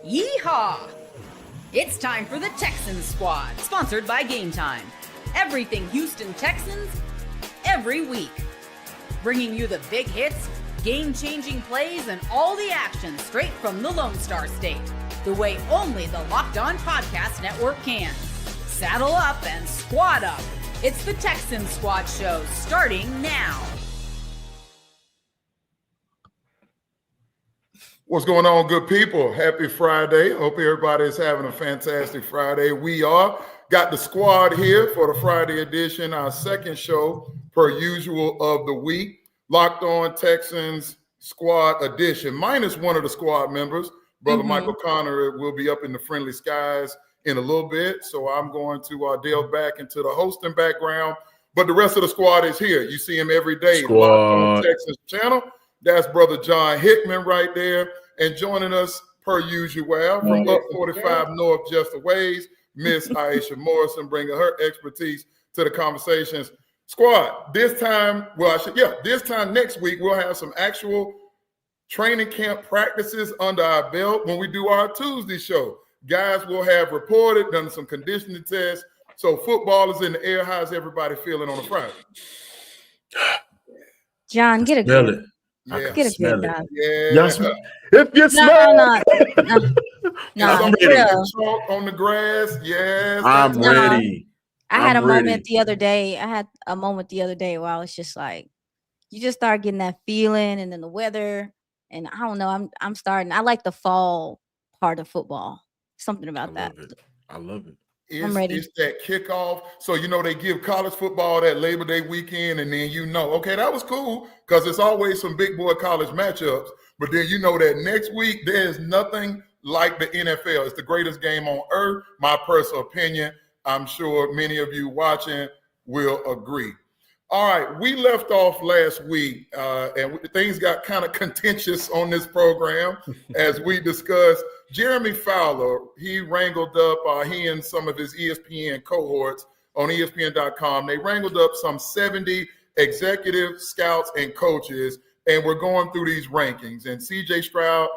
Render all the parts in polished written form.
Yeehaw! It's time for the Texans Squad, sponsored by Game Time. Everything Houston Texans, every week. Bringing you the big hits, game-changing plays, and all the action straight from the Lone Star State. The way only the Locked On Podcast Network can. Saddle up and squad up. It's the Texans Squad Show, starting now. What's going on, good people? Happy Friday. Hope everybody is having a fantastic Friday. We got the squad here for the Friday edition, our second show per usual of the week. Locked On Texans Squad edition, minus one of the squad members. Brother Michael Connor will be up in the friendly skies in a little bit, so I'm going to delve back into the hosting background. But the rest of the squad is here. You see him every day. Locked On Texans channel. That's Brother John Hickman right there. And joining us per usual from up 45 North just a ways, Miss Iisha Morrison, bringing her expertise to the conversations. Squad, this time next week, we'll have some actual training camp practices under our belt when we do our Tuesday show. Guys will have reported, done some conditioning tests. So football is in the air. How's everybody feeling on a Friday? John, get a grip. Yeah. Get a grip, John. Yeah. If you smell I'm ready. Chalk on the grass. Yes. I'm ready. I had a moment the other day. Where I was just like, you just start getting that feeling, and then the weather, and I don't know. I'm starting. I like the fall part of football. Something about that. I love it. I'm ready. It's that kickoff. So, they give college football that Labor Day weekend, and then okay, that was cool because it's always some big boy college matchups. But then that next week, there's nothing like the NFL. It's the greatest game on earth, my personal opinion. I'm sure many of you watching will agree. All right, we left off last week, and things got kind of contentious on this program as we discussed. Jeremy Fowler, he wrangled up, he and some of his ESPN cohorts on ESPN.com, they wrangled up some 70 executives, scouts, and coaches, and we're going through these rankings. And C.J. Stroud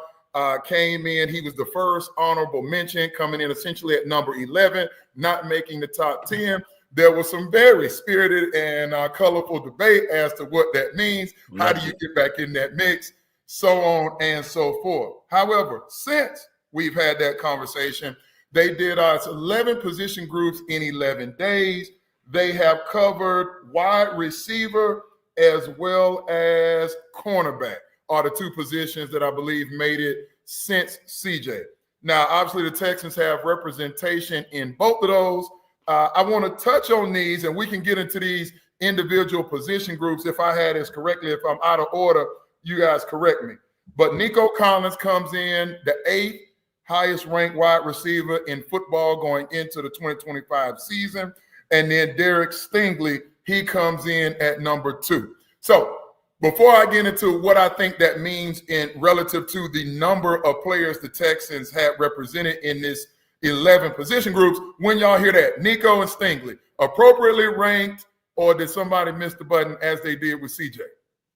came in. He was the first honorable mention, coming in essentially at number 11, not making the top 10. There was some very spirited and colorful debate as to what that means. How do you get back in that mix? So on and so forth. However, since we've had that conversation, they did 11 position groups in 11 days. They have covered wide receiver as well as cornerback are the two positions that I believe made it since CJ. Now, obviously, the Texans have representation in both of those. I want to touch on these, and we can get into these individual position groups. If I had this correctly, if I'm out of order, you guys correct me. But Nico Collins comes in, the 8th highest ranked wide receiver in football going into the 2025 season. And then Derek Stingley, he comes in at number 2. So before I get into what I think that means in relative to the number of players the Texans had represented in this 11 position groups, when y'all hear that, Nico and Stingley, appropriately ranked, or did somebody miss the button as they did with CJ?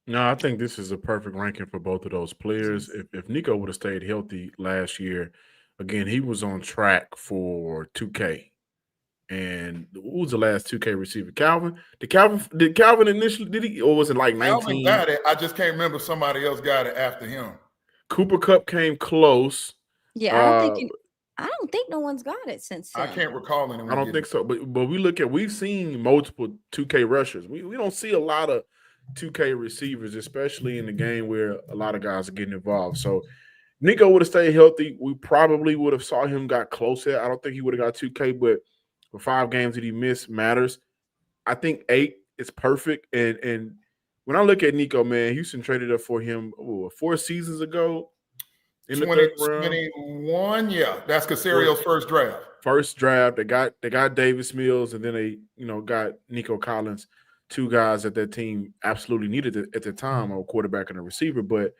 No, I think this is a perfect ranking for both of those players. If Nico would have stayed healthy last year, again, he was on track for 2K. And who was the last 2K receiver? Calvin? Did Calvin initially, or was it like 19? Calvin got it. I just can't remember somebody else got it after him. Cooper Kupp came close. Yeah, I don't think no one's got it since then. I can't recall anyone. I don't think so. But we've seen multiple 2K rushers. We don't see a lot of 2K receivers, especially in the game where a lot of guys are getting involved. So Nico would have stayed healthy. We probably would have saw him got closer. I don't think he would have got 2K, but for 5 games that he missed matters. I think 8 is perfect. And when I look at Nico, man, Houston traded up for him 4 seasons ago. In 2021, yeah. That's Casario's first draft. First draft. They got Davis Mills, and then they, got Nico Collins, 2 guys that team absolutely needed at the time, a quarterback and a receiver. But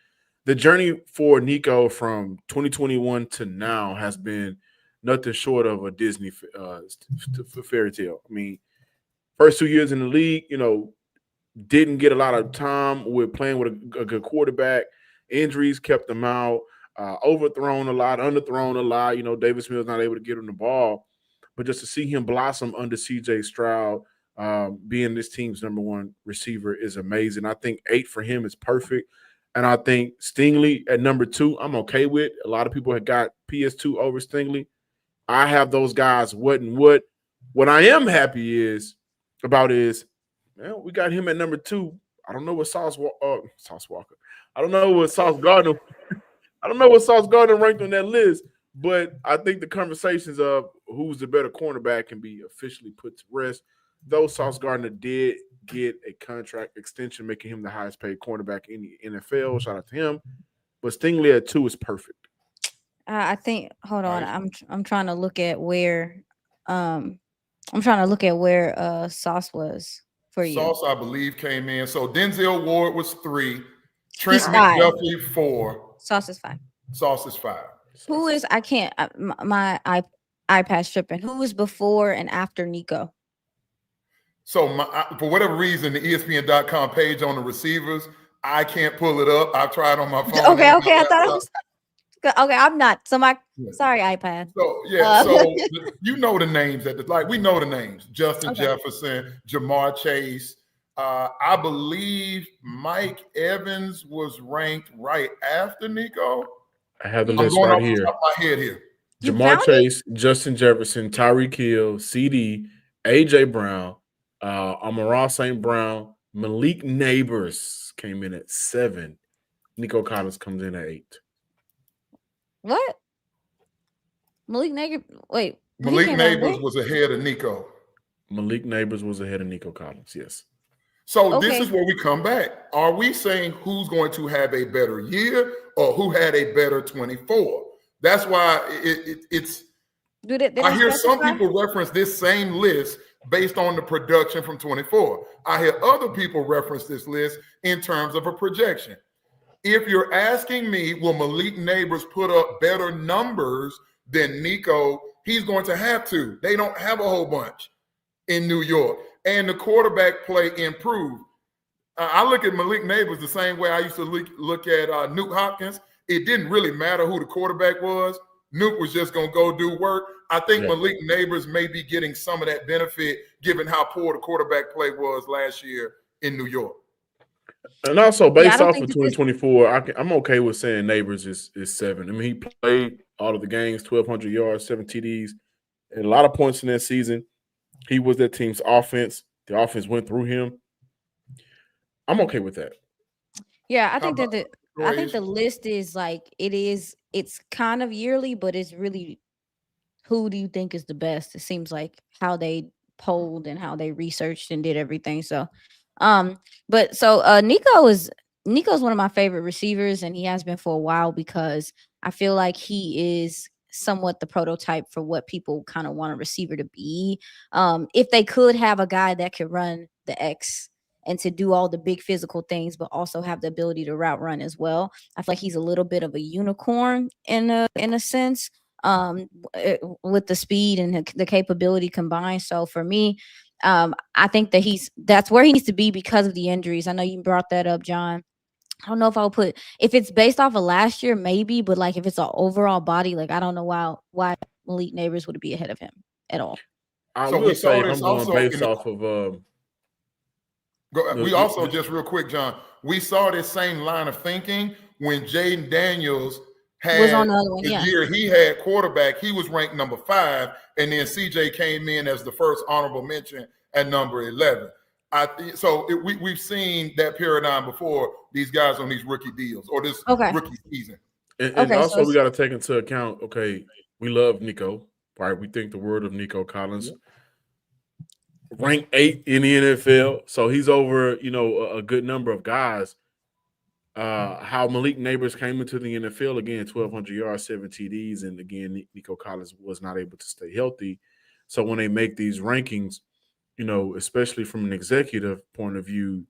the journey for Nico from 2021 to now has been nothing short of a Disney fairy tale. I mean, first 2 years in the league, didn't get a lot of time with playing with a good quarterback. Injuries kept him out. overthrown a lot, underthrown a lot. You know, Davis Mills not able to get him the ball, but just to see him blossom under C.J. Stroud, being this team's #1 receiver is amazing. I think 8 for him is perfect. And I think Stingley at #2, I'm okay with. A lot of people have got PS2 over Stingley. I have those guys what and what. What I am happy about is, man, we got him at #2. I don't know what Sauce Walker. I don't know what Sauce Gardner. I don't know what Sauce Gardner ranked on that list, but I think the conversations of who's the better cornerback can be officially put to rest. Though Sauce Gardner did get a contract extension, making him the highest paid cornerback in the NFL. Shout out to him. But Stingley at 2 is perfect. I think. Hold on. I'm trying to look at where. Sauce was for you. Sauce, I believe, came in. So Denzel Ward was 3. Trent He's 5. McDuffie 4. Sauce is 5. Sauce is 5. Who is? I can't. My iPad's tripping. Who was before and after Nico? So for whatever reason, the ESPN.com page on the receivers, I can't pull it up. I tried on my phone. Okay. I thought it was. Okay, I'm not. So sorry, iPad. So so you know the names we know the names. Justin Jefferson, Jamar Chase. I believe Mike Evans was ranked right after Nico. I have the list right here. Top of my head here. Jamar Chase, Justin Jefferson, Tyreek Hill, CD, AJ Brown, Amon-Ra St. Brown, Malik Neighbors came in at 7. Nico Collins comes in at 8. What? Malik Neighbors was ahead of Nico. Malik Neighbors was ahead of Nico Collins, yes. So this is where we come back. Are we saying who's going to have a better year or who had a better 24? That's why it's I hear some people reference this same list based on the production from 24. I hear other people reference this list in terms of a projection. If you're asking me, will Malik Neighbors put up better numbers than Nico? He's going to have to. They don't have a whole bunch in New York. And the quarterback play improved. I look at Malik Neighbors the same way I used to look at Nuke Hopkins. It didn't really matter who the quarterback was. Nuke was just going to go do work. I think Malik Neighbors may be getting some of that benefit given how poor the quarterback play was last year in New York. And also, based off of 2024, I'm okay with saying Neighbors is 7. I mean, he played all of the games, 1,200 yards, 7 TDs, and a lot of points in that season. He was that team's offense. The offense went through him. I'm okay with that. Yeah, I think the list is it's kind of yearly, but it's really who do you think is the best? It seems like how they polled and how they researched and did everything. So Nico's one of my favorite receivers, and he has been for a while because I feel like he is somewhat the prototype for what people kind of want a receiver to be. If they could have a guy that could run the X and to do all the big physical things, but also have the ability to route run as well, I feel like he's a little bit of a unicorn in a sense, with the speed and the capability combined. So for me, I think that that's where he needs to be because of the injuries. I know you brought that up, John. I don't know if it's based off of last year, maybe, but if it's an overall body, I don't know why Malik Neighbors would be ahead of him at all. I will say I'm going based off of. We also, just real quick, John, we saw this same line of thinking when Jaden Daniels was on the other one. The year he had quarterback, he was ranked number 5, and then CJ came in as the first honorable mention at number 11. We've seen that paradigm before. These guys on these rookie deals or this rookie season. And also, we got to take into account. Okay, we love Nico, right? We think the word of Nico Collins. Ranked 8 in the NFL, so he's over a good number of guys. How Malik Neighbors came into the NFL again, 1,200 yards, 7 TDs, and again Nico Collins was not able to stay healthy. So when they make these rankings, especially from an executive point of view,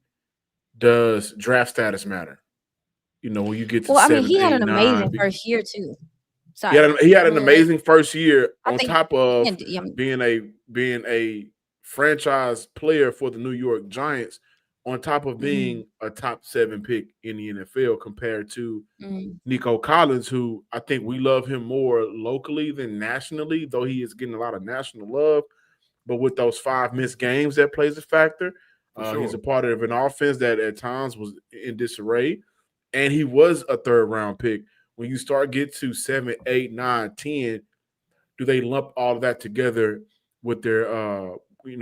does draft status matter? When you get to 7, he had 8, an 9, amazing first year too. Sorry. He had an amazing first year on top of being a franchise player for the New York Giants on top of being a top 7 pick in the NFL compared to Mm. Nico Collins, who I think we love him more locally than nationally, though he is getting a lot of national love. But with those 5 missed games, that plays a factor. For sure. He's a part of an offense that at times was in disarray, and he was a 3rd-round pick. When you start get to 7, 8, 9, 10, do they lump all of that together with their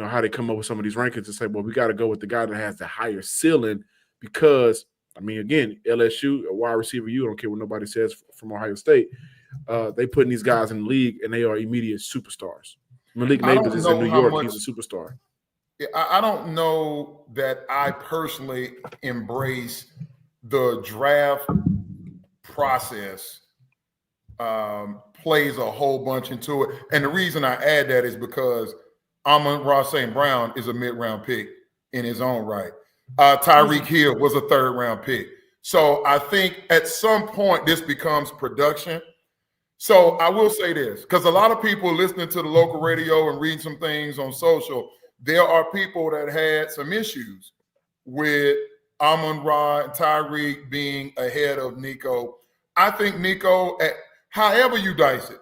how they come up with some of these rankings and say, well, we got to go with the guy that has the higher ceiling because, I mean, again, LSU, a wide receiver, you don't care what nobody says from Ohio State. They putting these guys in the league, and they are immediate superstars. Malik Neighbors is in New York. He's a superstar. I don't know that I personally embrace the draft process plays a whole bunch into it. And the reason I add that is because Amon-Ra St. Brown is a mid-round pick in his own right. Tyreek Hill was a 3rd-round pick. So I think at some point this becomes production. So I will say this, because a lot of people listening to the local radio and reading some things on social, there are people that had some issues with Amon-Ra and Tyreek being ahead of Nico. I think Nico, however you dice it,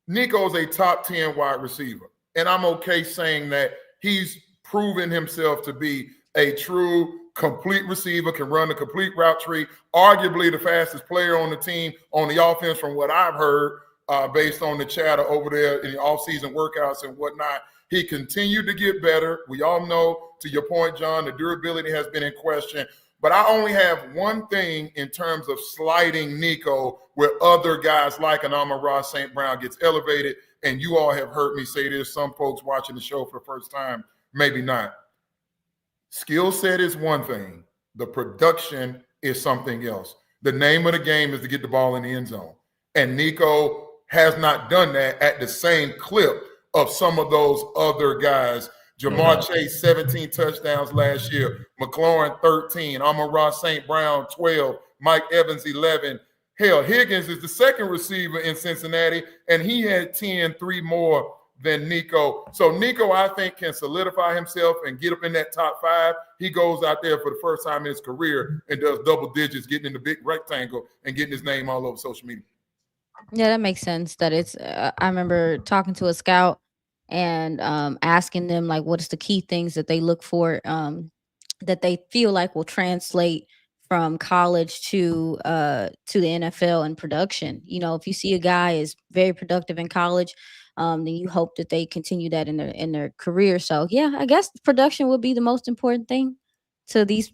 Nico's a top 10 wide receiver. And I'm okay saying that he's proven himself to be a true complete receiver, can run the complete route tree, arguably the fastest player on the team on the offense from what I've heard based on the chatter over there in the offseason workouts and whatnot. He continued to get better. We all know, to your point, John, the durability has been in question. But I only have one thing in terms of sliding Nico where other guys like an Amon-Ra St. Brown gets elevated. And you all have heard me say this. Some folks watching the show for the first time, maybe not. Skill set is one thing. The production is something else. The name of the game is to get the ball in the end zone. And Nico has not done that at the same clip of some of those other guys. Jamar Chase, 17 touchdowns last year. McLaurin, 13. Amon-Ra St. Brown, 12. Mike Evans, 11. Hell, Higgins is the 2nd receiver in Cincinnati, and he had 10, 3 more than Nico. So Nico, I think, can solidify himself and get up in that top 5. He goes out there for the first time in his career and does double digits, getting in the big rectangle and getting his name all over social media. Yeah, that makes sense. That it's. I remember talking to a scout and asking them like, what is the key things that they look for that they feel like will translate from college to the NFL and production. You know, if you see a guy is very productive in college, then you hope that they continue that in their career. So yeah, I guess production would be the most important thing to these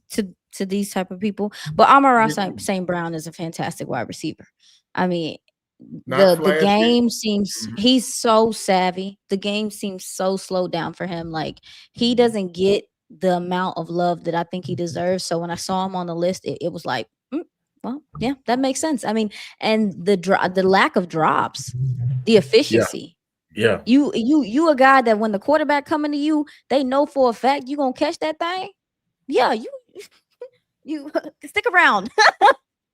type of people. But Amon-Ra St. Brown is a fantastic wide receiver. I mean, the game seems he's so savvy. The game seems so slowed down for him. Like he doesn't get the amount of love that I think he deserves. So when I saw him on the list, it was like, well, yeah, that makes sense. I mean, and the lack of drops, the efficiency. Yeah. You a guy that when the quarterback coming to you, they know for a fact you gonna catch that thing. Yeah, you stick around.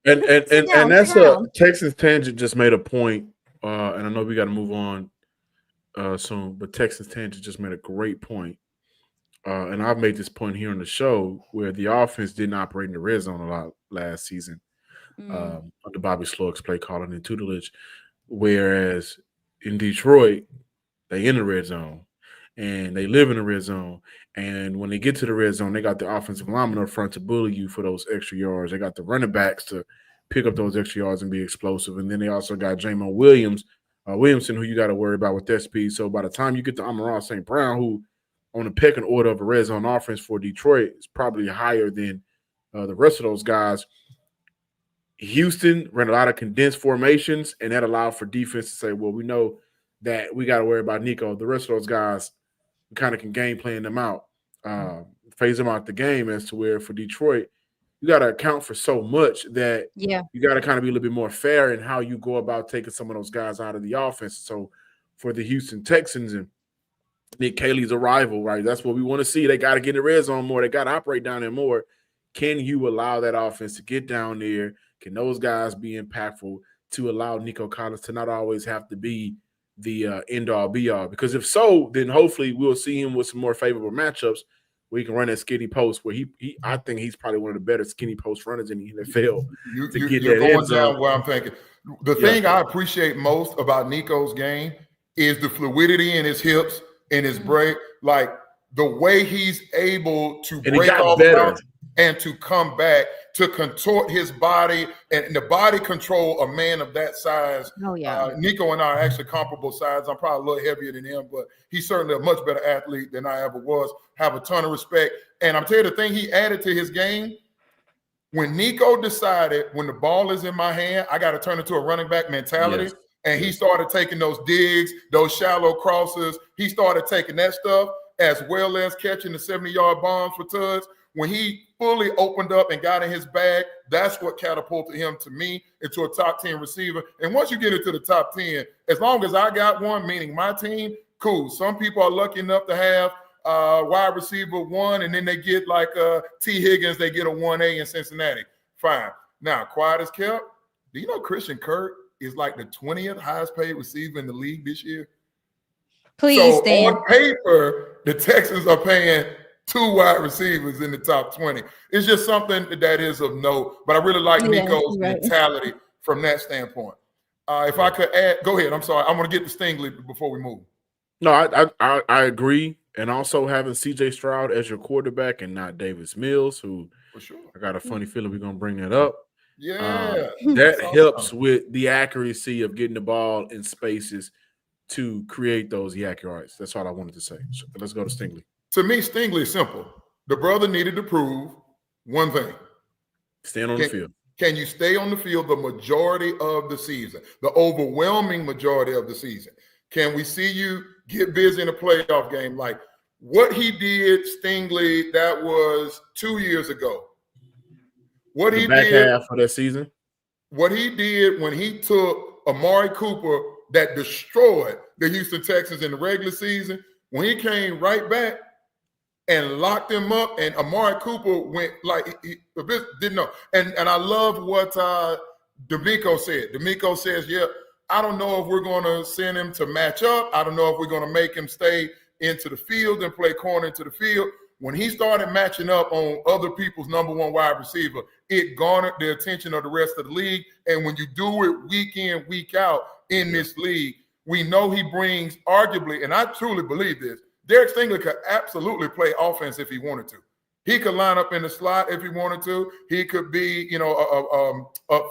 And that's a Texas Tangent just made a point, and I know we got to move on soon, but Texas Tangent just made a great point. And I've made this point here on the show where the offense didn't operate in the red zone a lot last season under Bobby Slowick's play calling and tutelage, whereas in Detroit, they in the red zone and they live in the red zone. And when they get to the red zone, they got the offensive linemen up front to bully you for those extra yards. They got the running backs to pick up those extra yards and be explosive. And then they also got Jamon Williamson, who you got to worry about with that speed. So by the time you get to Amon-Ra St. Brown, who on the pecking order of a red zone offense for Detroit is probably higher than the rest of those guys. Houston ran a lot of condensed formations, and that allowed for defense to say, well, we know that we got to worry about Nico. The rest of those guys kind of can game plan them out, phase them out the game, as to where for Detroit, you got to account for so much that you got to kind of be a little bit more fair in how you go about taking some of those guys out of the offense. So for the Houston Texans and Nick Caley's arrival, right? That's what we want to see. They got to get in the red zone more. They got to operate down there more. Can you allow that offense to get down there? Can those guys be impactful to allow Nico Collins to not always have to be the end-all, be-all? Because if so, then hopefully we'll see him with some more favorable matchups where he can run that skinny post. Where I think he's probably one of the better skinny post runners in the NFL. You're going down where I'm thinking. The thing I appreciate most about Nico's game is the fluidity in his hips and his break, like the way he's able to break off bounds and to come back, to contort his body and the body control a man of that size. Oh, yeah. Nico and I are actually comparable size. I'm probably a little heavier than him, but he's certainly a much better athlete than I ever was. Have a ton of respect. And I'm telling you, the thing he added to his game, when Nico decided when the ball is in my hand, I got to turn into a running back mentality. Yes. And he started taking those digs, those shallow crosses. He started taking that stuff as well as catching the 70-yard bombs for tuds. When he fully opened up and got in his bag, that's what catapulted him to me into a top 10 receiver. And once you get into the top 10, as long as I got one, meaning my team, cool. Some people are lucky enough to have wide receiver 1, and then they get like T. Higgins, they get a 1A in Cincinnati. Fine. Now, quiet as kept, do you know Christian Kirk is like the 20th highest paid receiver in the league this year? Please, so Dan. On paper, the Texans are paying 2 wide receivers in the top 20. It's just something that is of note. But I really like Nico's mentality from that standpoint. If I could add, go ahead. I'm sorry. I'm going to get to Stingley before we move. No, I agree. And also having C.J. Stroud as your quarterback and not Davis Mills, who for sure. I got a funny feeling we're going to bring that up. Yeah. That helps with the accuracy of getting the ball in spaces to create those yak yards. That's all I wanted to say. So let's go to Stingley. To me, Stingley is simple. The brother needed to prove one thing. Stand on the field. Can you stay on the field the majority of the season, the overwhelming majority of the season? Can we see you get busy in a playoff game? Like what he did, Stingley, that was 2 years ago. What he did half of that season. What he did when he took Amari Cooper that destroyed the Houston Texans in the regular season, when he came right back and locked him up, and Amari Cooper went like he didn't know. And I love what D'Amico said. D'Amico says, yeah, I don't know if we're going to send him to match up. I don't know if we're going to make him stay into the field and play corner into the field. When he started matching up on other people's number 1 wide receiver, it garnered the attention of the rest of the league. And when you do it week in, week out in this league, we know he brings arguably, and I truly believe this, Derek Stingley could absolutely play offense if he wanted to. He could line up in the slot if he wanted to. He could be, a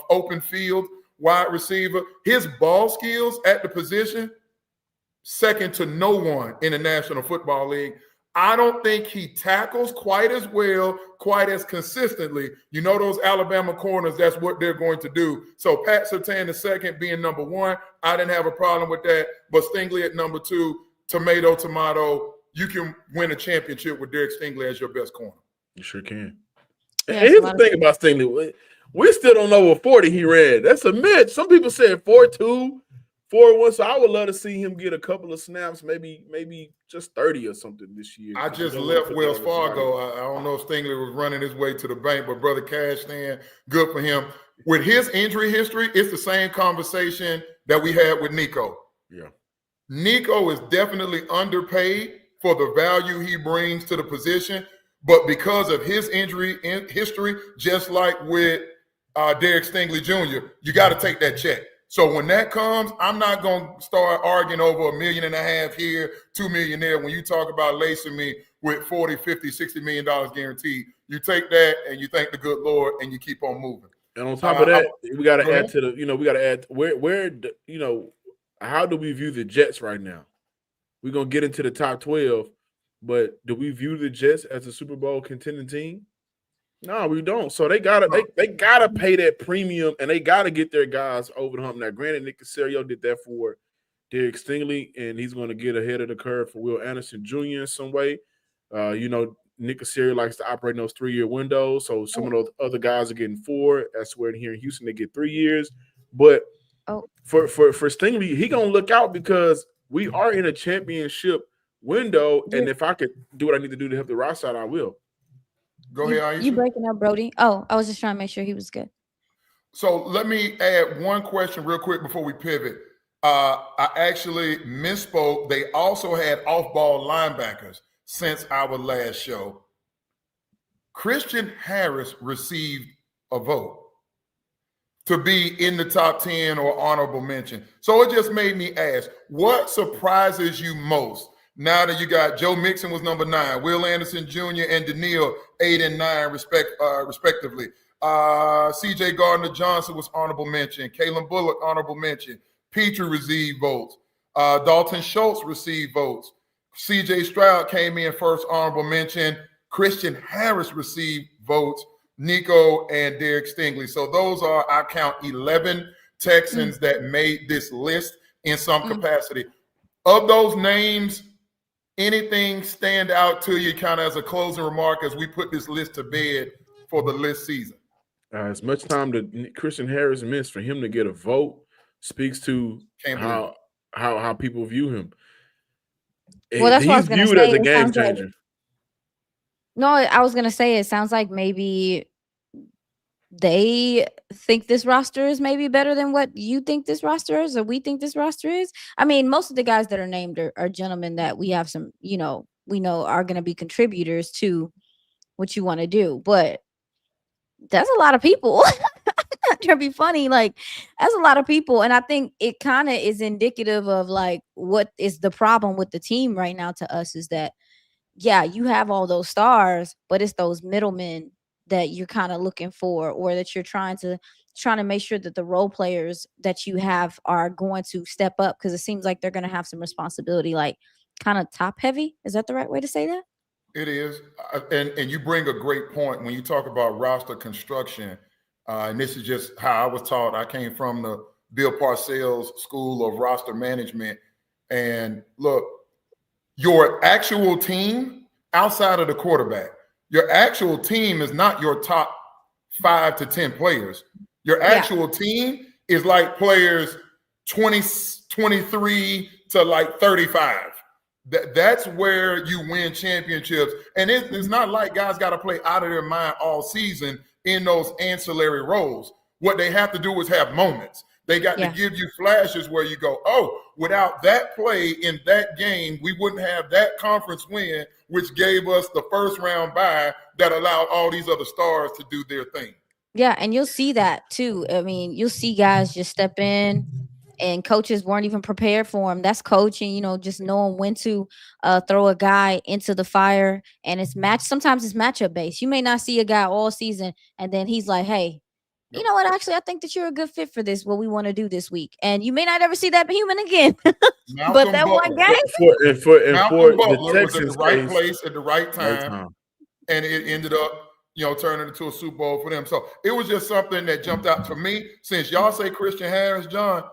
open field wide receiver. His ball skills at the position, second to no one in the National Football League. I don't think he tackles quite as well, quite as consistently. You know those Alabama corners, that's what they're going to do. So Pat Surtain the second being number 1, I didn't have a problem with that. But Stingley at number 2, tomato, you can win a championship with Derek Stingley as your best corner. You sure can. Yeah, here's the thing about Stingley. We still don't know what 40 he ran. That's a myth. Some people said 4.2, 4.1. So I would love to see him get a couple of snaps, maybe just 30 or something this year. I just left Wells Fargo. I don't know if Stingley was running his way to the bank, but Brother Cash stand, good for him. With his injury history, it's the same conversation that we had with Nico. Yeah. Nico is definitely underpaid for the value he brings to the position, but because of his injury history, just like with Derek Stingley Jr., you got to take that check. So when that comes, I'm not going to start arguing over $1.5 million here, $2 million there. When you talk about lacing me with $40, $50, $60 million guaranteed, you take that and you thank the good Lord and you keep on moving. And on top of that, we got to add to how do we view the Jets right now? We're going to get into the top 12, but do we view the Jets as a Super Bowl contending team? No, we don't. So they gotta pay that premium, and they gotta get their guys over the hump. Now, granted, Nick Caserio did that for Derek Stingley, and he's going to get ahead of the curve for Will Anderson Jr. in some way. Nick Caserio likes to operate in those 3-year windows, so some of those other guys are getting 4. That's where here in Houston they get 3 years. But for Stingley, he gonna look out because we are in a championship window, and if I could do what I need to do to help the right side, I will. Go ahead, Iisha. You breaking up, Brody? Oh, I was just trying to make sure he was good. So let me add one question real quick before we pivot. I actually misspoke. They also had off-ball linebackers since our last show. Christian Harris received a vote to be in the top 10 or honorable mention. So it just made me ask, what surprises you most now that you got Joe Mixon was number 9, Will Anderson Jr. and Daniil 8 and 9 respectively. C.J. Gardner-Johnson was honorable mention. Kalen Bullock, honorable mention. Petrie received votes. Dalton Schultz received votes. C.J. Stroud came in first, honorable mention. Christian Harris received votes. Nico and Derek Stingley. So those are, I count, 11 Texans that made this list in some capacity. Of those names, anything stand out to you kind of as a closing remark as we put this list to bed for the list season? As much time that Christian Harris missed, for him to get a vote speaks to how people view him. Well, that's what I was going to say. He's viewed as a game changer. No, I was going to say it sounds like maybe they think this roster is maybe better than what you think this roster is, or we think this roster is. I mean, most of the guys that are named are gentlemen that we have some, we know are going to be contributors to what you want to do. But that's a lot of people. Not trying to be funny. Like, that's a lot of people. And I think it kind of is indicative of like what is the problem with the team right now to us is that, yeah, you have all those stars, but it's those middlemen that you're kind of looking for, or that you're trying to make sure that the role players that you have are going to step up, because it seems like they're going to have some responsibility, like kind of top heavy. Is that the right way to say that? It is. And you bring a great point when you talk about roster construction. And this is just how I was taught. I came from the Bill Parcells School of Roster Management. And look, your actual team outside of the quarterback, your actual team is not your top 5 to 10 players. Your actual team is like players 23 to like 35. That's where you win championships. And it's not like guys got to play out of their mind all season in those ancillary roles. What they have to do is have moments. They got to give you flashes where you go, oh, without that play in that game, we wouldn't have that conference win, which gave us the first round bye that allowed all these other stars to do their thing. Yeah, and you'll see that too. I mean, you'll see guys just step in and coaches weren't even prepared for him. That's coaching, just knowing when to throw a guy into the fire. And sometimes it's matchup based. You may not see a guy all season and then he's like, hey, you know what? Actually, I think that you're a good fit for this, what we want to do this week. And you may not ever see that human again. But that one game. Malcolm Butler was at the right place at the right time. And it ended up, turning into a Super Bowl for them. So it was just something that jumped out to me. Since y'all say Christian Harris, John,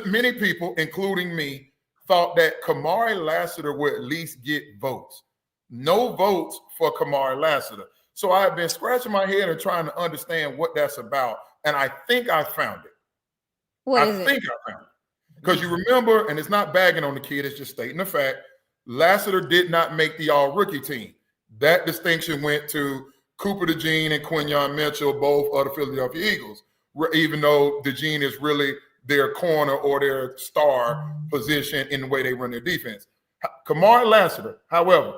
many people, including me, thought that Kamari Lassiter would at least get votes. No votes for Kamari Lassiter. So I have been scratching my head and trying to understand what that's about. And I think I found it. I think I found it. Because you remember, and it's not bagging on the kid, it's just stating the fact, Lassiter did not make the all-rookie team. That distinction went to Cooper DeJean and Quinyon Mitchell, both of the Philadelphia Eagles, even though DeJean is really their corner or their star position in the way they run their defense. Kamari Lassiter, however,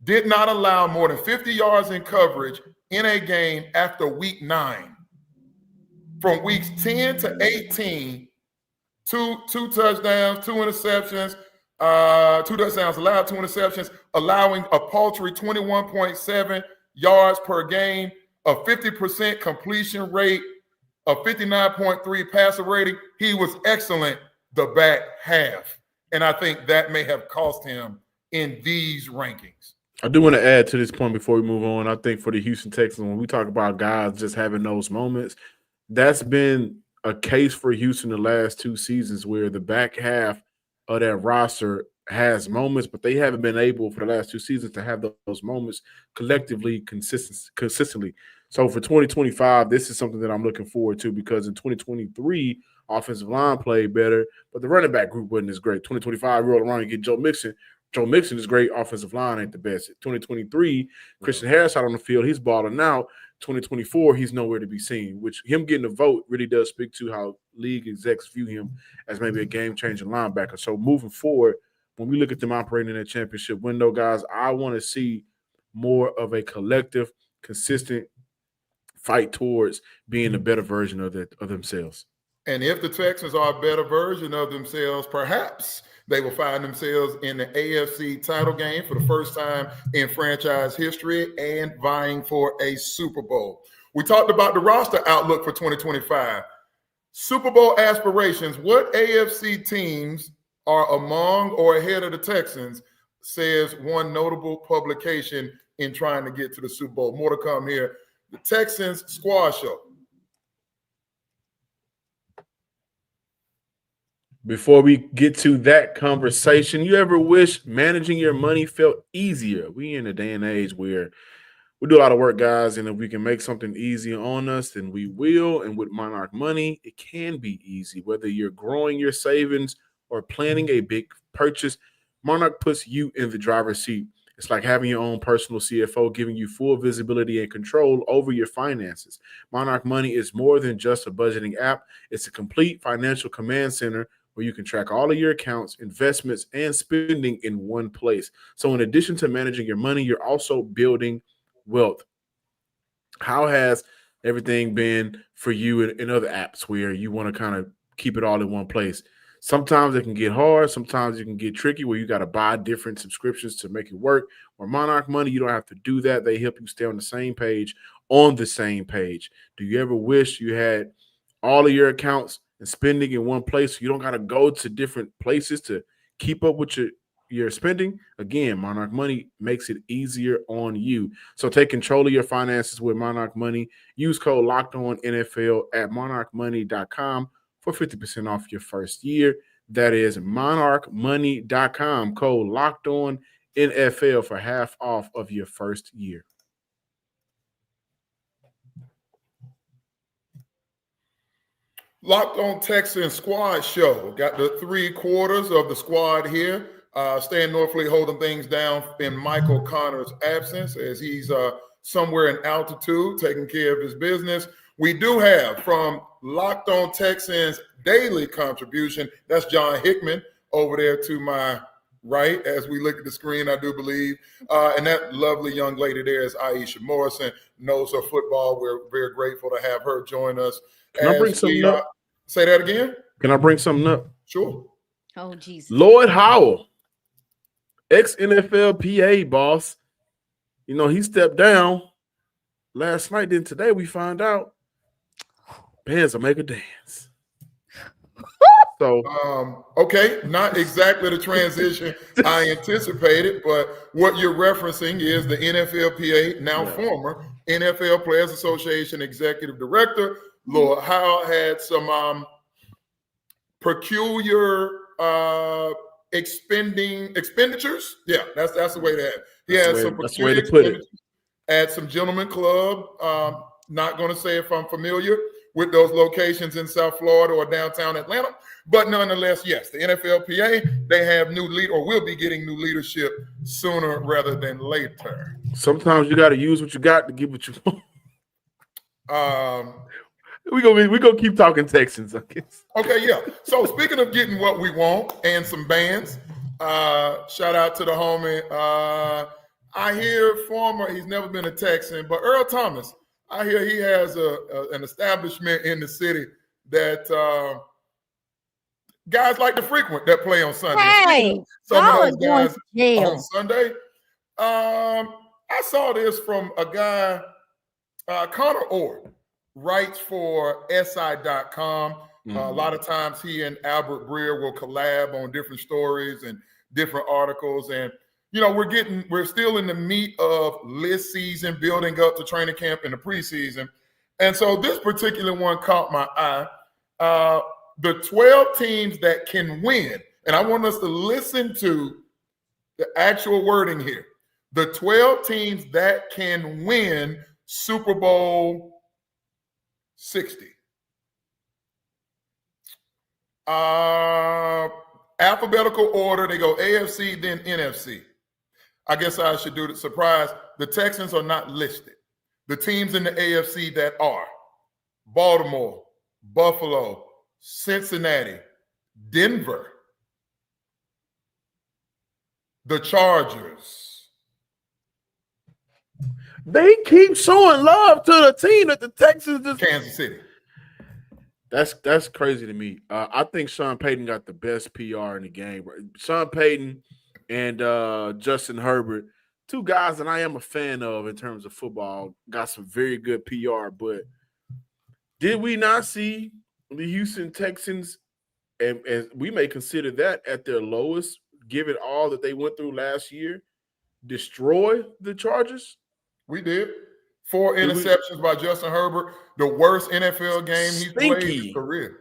did not allow more than 50 yards in coverage in a game after week 9. From weeks 10 to 18, two touchdowns, 2 interceptions, 2 touchdowns allowed, 2 interceptions, allowing a paltry 21.7 yards per game, a 50% completion rate, a 59.3 passer rating. He was excellent the back half. And I think that may have cost him in these rankings. I do want to add to this point before we move on. I think for the Houston Texans, when we talk about guys just having those moments, that's been a case for Houston the last 2 seasons where the back half of that roster has moments, but they haven't been able for the last 2 seasons to have those moments collectively consistently. So for 2025, this is something that I'm looking forward to, because in 2023, offensive line played better, but the running back group wasn't as great. 2025, roll around and get Joe Mixon. Joe Mixon is great. Offensive line ain't the best. 2023, Christian Harris out on the field. He's balling out. 2024, he's nowhere to be seen, which him getting a vote really does speak to how league execs view him as maybe a game-changing linebacker. So moving forward, when we look at them operating in that championship window, guys, I want to see more of a collective, consistent fight towards being a better version of themselves. And if the Texans are a better version of themselves, perhaps they will find themselves in the AFC title game for the first time in franchise history and vying for a Super Bowl. We talked about the roster outlook for 2025. Super Bowl aspirations. What AFC teams are among or ahead of the Texans, says one notable publication in trying to get to the Super Bowl. More to come here. The Texans Squad Show. Before we get to that conversation, you ever wish managing your money felt easier? We in a day and age where we do a lot of work, guys, and if we can make something easy on us, then we will. And with Monarch Money, it can be easy. Whether you're growing your savings or planning a big purchase, Monarch puts you in the driver's seat. It's like having your own personal CFO, giving you full visibility and control over your finances. Monarch Money is more than just a budgeting app. It's a complete financial command center where you can track all of your accounts, investments, and spending in one place. So in addition to managing your money, you're also building wealth. How has everything been for you in other apps where you want to kind of keep it all in one place? Sometimes it can get hard. Sometimes it can get tricky where you got to buy different subscriptions to make it work. Or Monarch Money, you don't have to do that. They help you stay on the same page, Do you ever wish you had all of your accounts and spending in one place so you don't got to go to different places to keep up with your spending? Again, Monarch Money makes it easier on you. So take control of your finances with Monarch Money. Use code LOCKEDONNFL at monarchmoney.com for 50% off your first year. That is monarchmoney.com, code LOCKEDONNFL for half off of your first year. Locked On Texans Squad Show. Got the 3 quarters of the squad here. Stan Norfleet holding things down in Michael Connor's absence as he's somewhere in altitude taking care of his business. We do have from Locked On Texans daily contribution, that's John Hickman over there to my right as we look at the screen, I do believe. And that lovely young lady there is Iisha Morrison, knows her football. We're very grateful to have her join us. Can I bring something up? Say that again? Can I bring something up? Sure. Oh, Jesus. Lloyd Howell, ex-NFL PA boss, he stepped down last night. Then today we find out bands will make a dance. So, okay, not exactly the transition I anticipated, but what you're referencing is the NFLPA, now former NFL Players Association Executive Director, Lloyd Howell, had some peculiar expenditures. Yeah, that's the way to have it. He had some peculiar expenditures at some gentleman club. Not going to say if I'm familiar with those locations in South Florida or downtown Atlanta, but nonetheless, yes, the NFLPA, they have new lead or will be getting new leadership sooner rather than later. Sometimes you got to use what you got to get what you want. We gonna keep talking Texans, I guess. Okay, yeah. So speaking of getting what we want and some bands, shout out to the homie. I hear he's never been a Texan, but Earl Thomas, I hear he has an establishment in the city that guys like to frequent that play on Sunday. Hey, some of those guys on Sunday. I saw this from a guy, Connor Ord, writes for SI.com. A lot of times he and Albert Breer will collab on different stories and different articles. And we're still in the meat of list season, building up to training camp in the preseason. And so this particular one caught my eye. The 12 teams that can win, and I want us to listen to the actual wording here. The 12 teams that can win Super Bowl 60. Alphabetical order, they go AFC, then NFC. I guess I should do the surprise. The Texans are not listed. The teams in the AFC that are Baltimore, Buffalo, Cincinnati, Denver, the Chargers, They keep showing love to the team that the Texans just Kansas City. That's crazy to me. I think Sean Payton got the best PR in the game. Sean Payton and Justin Herbert, two guys that I am a fan of in terms of football, got some very good PR. But did we not see the Houston Texans, and we may consider that at their lowest, given all that they went through last year, destroy the Chargers? We did. 4 interceptions by Justin Herbert, the worst NFL game he's played in his career.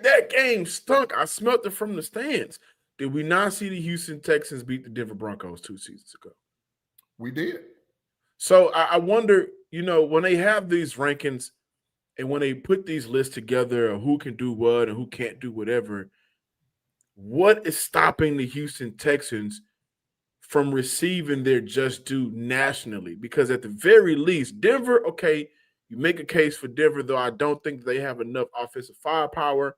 That game stunk. I smelt it from the stands. Did we not see the Houston Texans beat the Denver Broncos 2 seasons ago? We did. So I wonder, when they have these rankings and when they put these lists together of who can do what and who can't do whatever, what is stopping the Houston Texans from receiving their just due nationally? Because at the very least, Denver, okay, you make a case for Denver, though I don't think they have enough offensive firepower,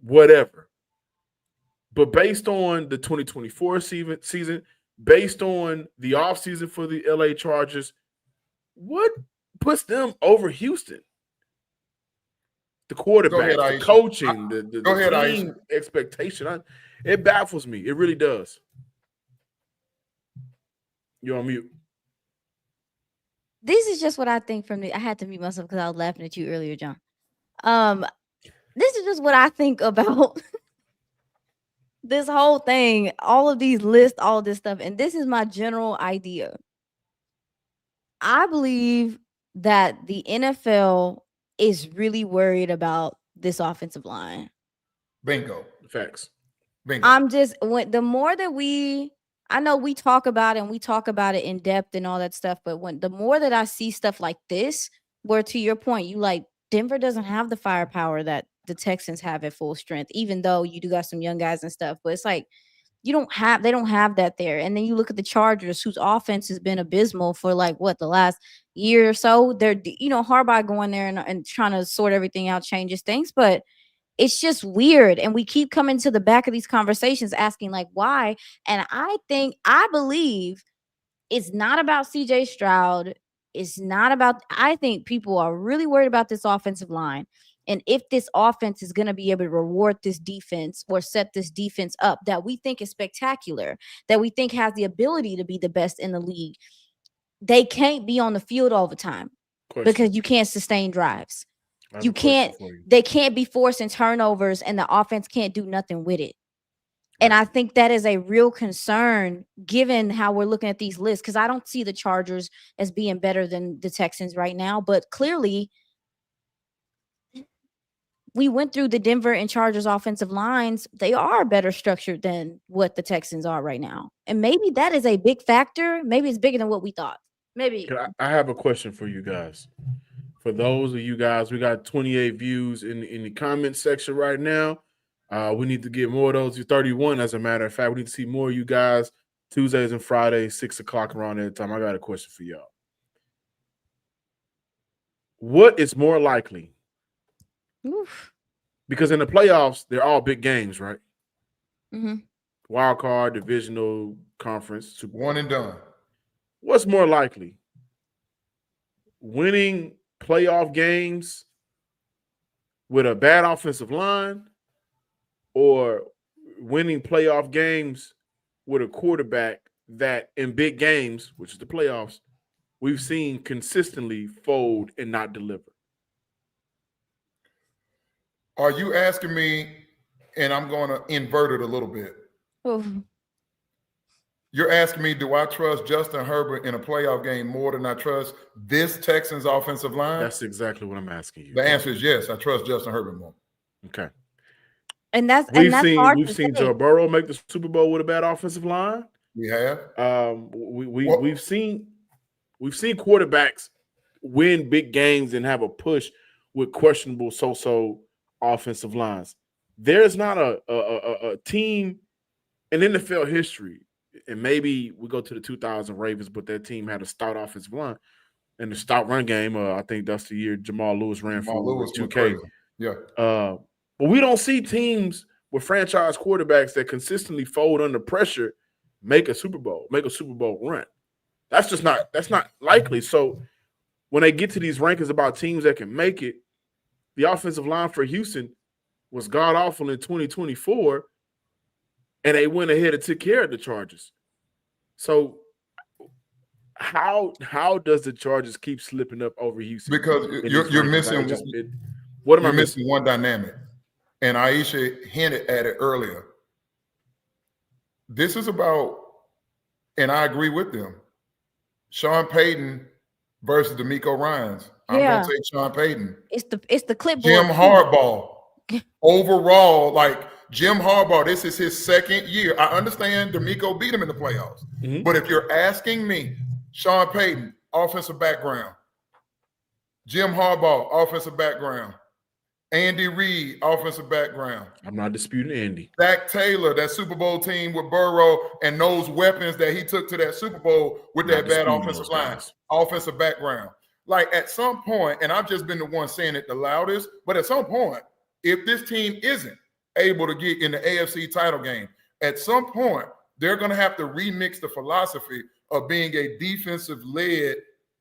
whatever. But based on the 2024 season, based on the offseason for the LA Chargers, what puts them over Houston? The quarterback, the coaching, the team expectation. It baffles me. It really does. You're on mute. This is just what I think I had to mute myself because I was laughing at you earlier, John. This is just what I think about this whole thing, all of these lists, all of this stuff. And this is my general idea. I believe that the NFL is really worried about this offensive line. Bingo. Facts. Bingo. The more that I know we talk about it and we talk about it in depth and all that stuff, but the more that I see stuff like this, where to your point, Denver doesn't have the firepower that the Texans have at full strength, even though you do got some young guys and stuff, but it's like they don't have that there. And then you look at the Chargers, whose offense has been abysmal for the last year or so. They're, Harbaugh going there and trying to sort everything out changes things, but it's just weird. And we keep coming to the back of these conversations asking why. And I believe it's not about CJ Stroud. It's not about, I think people are really worried about this offensive line. And if this offense is going to be able to reward this defense or set this defense up that we think is spectacular, that we think has the ability to be the best in the league, they can't be on the field all the time because you can't sustain drives. They can't be forcing turnovers and the offense can't do nothing with it. And I think that is a real concern given how we're looking at these lists, because I don't see the Chargers as being better than the Texans right now. But clearly, we went through the Denver and Chargers offensive lines. They are better structured than what the Texans are right now. And maybe that is a big factor. Maybe it's bigger than what we thought. Maybe. I have a question for you guys. For those of you guys, we got 28 views in the comment section right now. We need to get more of those. You're 31, as a matter of fact. We need to see more of you guys Tuesdays and Fridays, 6 o'clock around that time. I got a question for y'all. What is more likely? Oof. Because in the playoffs, they're all big games, right? Mm-hmm. Wild card, divisional, conference, Super Bowl. One and done. What's more likely? Winning playoff games with a bad offensive line, or winning playoff games with a quarterback that in big games, which is the playoffs, we've seen consistently fold and not deliver? Are you asking me, and I'm going to invert it a little bit. Oof. You're asking me, do I trust Justin Herbert in a playoff game more than I trust this Texans offensive line? That's exactly what I'm asking you. The answer is yes. I trust Justin Herbert more. Okay. And we've seen Joe Burrow make the Super Bowl with a bad offensive line. We have. We've seen quarterbacks win big games and have a push with questionable so-so offensive lines. There's not a team in NFL history, and maybe we go to the 2000 Ravens, but that team had a stout offensive line and a stout run game. I think that's the year Jamal Lewis ran for 2K. Yeah. But we don't see teams with franchise quarterbacks that consistently fold under pressure make a Super Bowl run. That's not likely. So when they get to these rankings about teams that can make it, the offensive line for Houston was god awful in 2024, and they went ahead and took care of the Chargers. So how does the Chargers keep slipping up over Houston? Because you're missing what am I missing? missing? One dynamic, and Iisha hinted at it earlier. This is about, and I agree with them, Sean Payton versus DeMeco Ryans. I'm gonna take Sean Payton. It's the clipboard. Jim Harbaugh. Overall, like Jim Harbaugh, this is his second year. I understand DeMeco beat him in the playoffs. But if you're asking me, Sean Payton, offensive background. Jim Harbaugh, offensive background. Andy Reid, offensive background. I'm not disputing Andy. Zach Taylor, that Super Bowl team with Burrow and those weapons that he took to that Super Bowl with that bad offensive line, offensive background. Like at some point, and I've just been the one saying it the loudest, but at some point, if this team isn't able to get in the AFC title game, at some point, they're going to have to remix the philosophy of being a defensive-led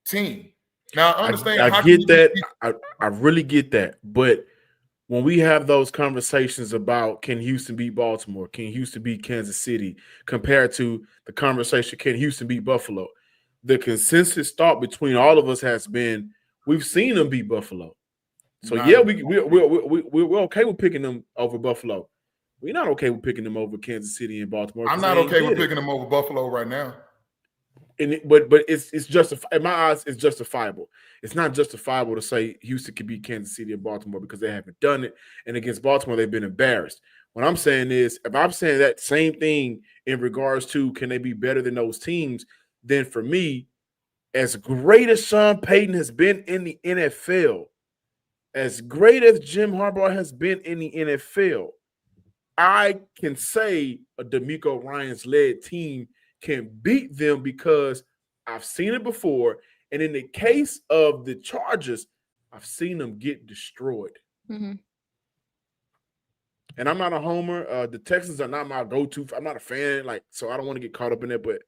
team. Now, I understand. I get that. I really get that. But when we have those conversations about can Houston beat Baltimore, can Houston beat Kansas City, compared to the conversation can Houston beat Buffalo, the consensus thought between all of us has been we've seen them beat Buffalo. So we're okay with picking them over Buffalo. We're not okay with picking them over Kansas City and Baltimore. I'm not okay with picking them over Buffalo right now. But it's justifiable. In my eyes, it's justifiable. It's not justifiable to say Houston could beat Kansas City and Baltimore because they haven't done it. And against Baltimore, they've been embarrassed. What I'm saying is, if I'm saying that same thing in regards to can they be better than those teams, then for me, as great as Sean Payton has been in the NFL, as great as Jim Harbaugh has been in the NFL, I can say a DeMeco Ryans-led team can beat them because I've seen it before. And in the case of the Chargers, I've seen them get destroyed. And I'm not a homer. The Texans are not my go-to. I'm not a fan, so I don't want to get caught up in it. But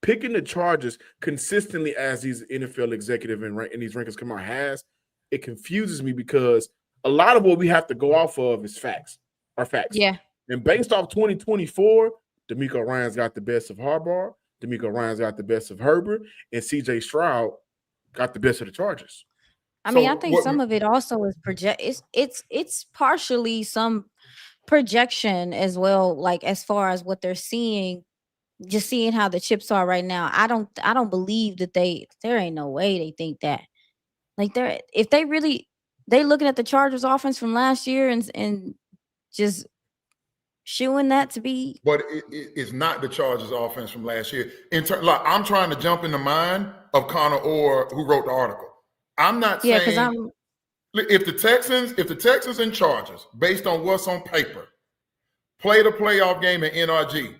picking the Chargers consistently as these NFL executive and these rankings come out it confuses me because a lot of what we have to go off of is facts. Yeah. And based off 2024, DeMeco Ryans got the best of Harbaugh. DeMeco Ryans got the best of Herbert, and C.J. Stroud got the best of the Chargers. I mean, I think some of it also is it's partially some projection as well, like as far as what they're seeing, just seeing how the chips are right now. I don't believe that there ain't no way they think that. Like if they looking at the Chargers offense from last year and just shooing that to be. But it's not the Chargers offense from last year. I'm trying to jump in the mind of Connor Orr, who wrote the article. I'm not saying if the Texans and Chargers, based on what's on paper, play the playoff game at NRG,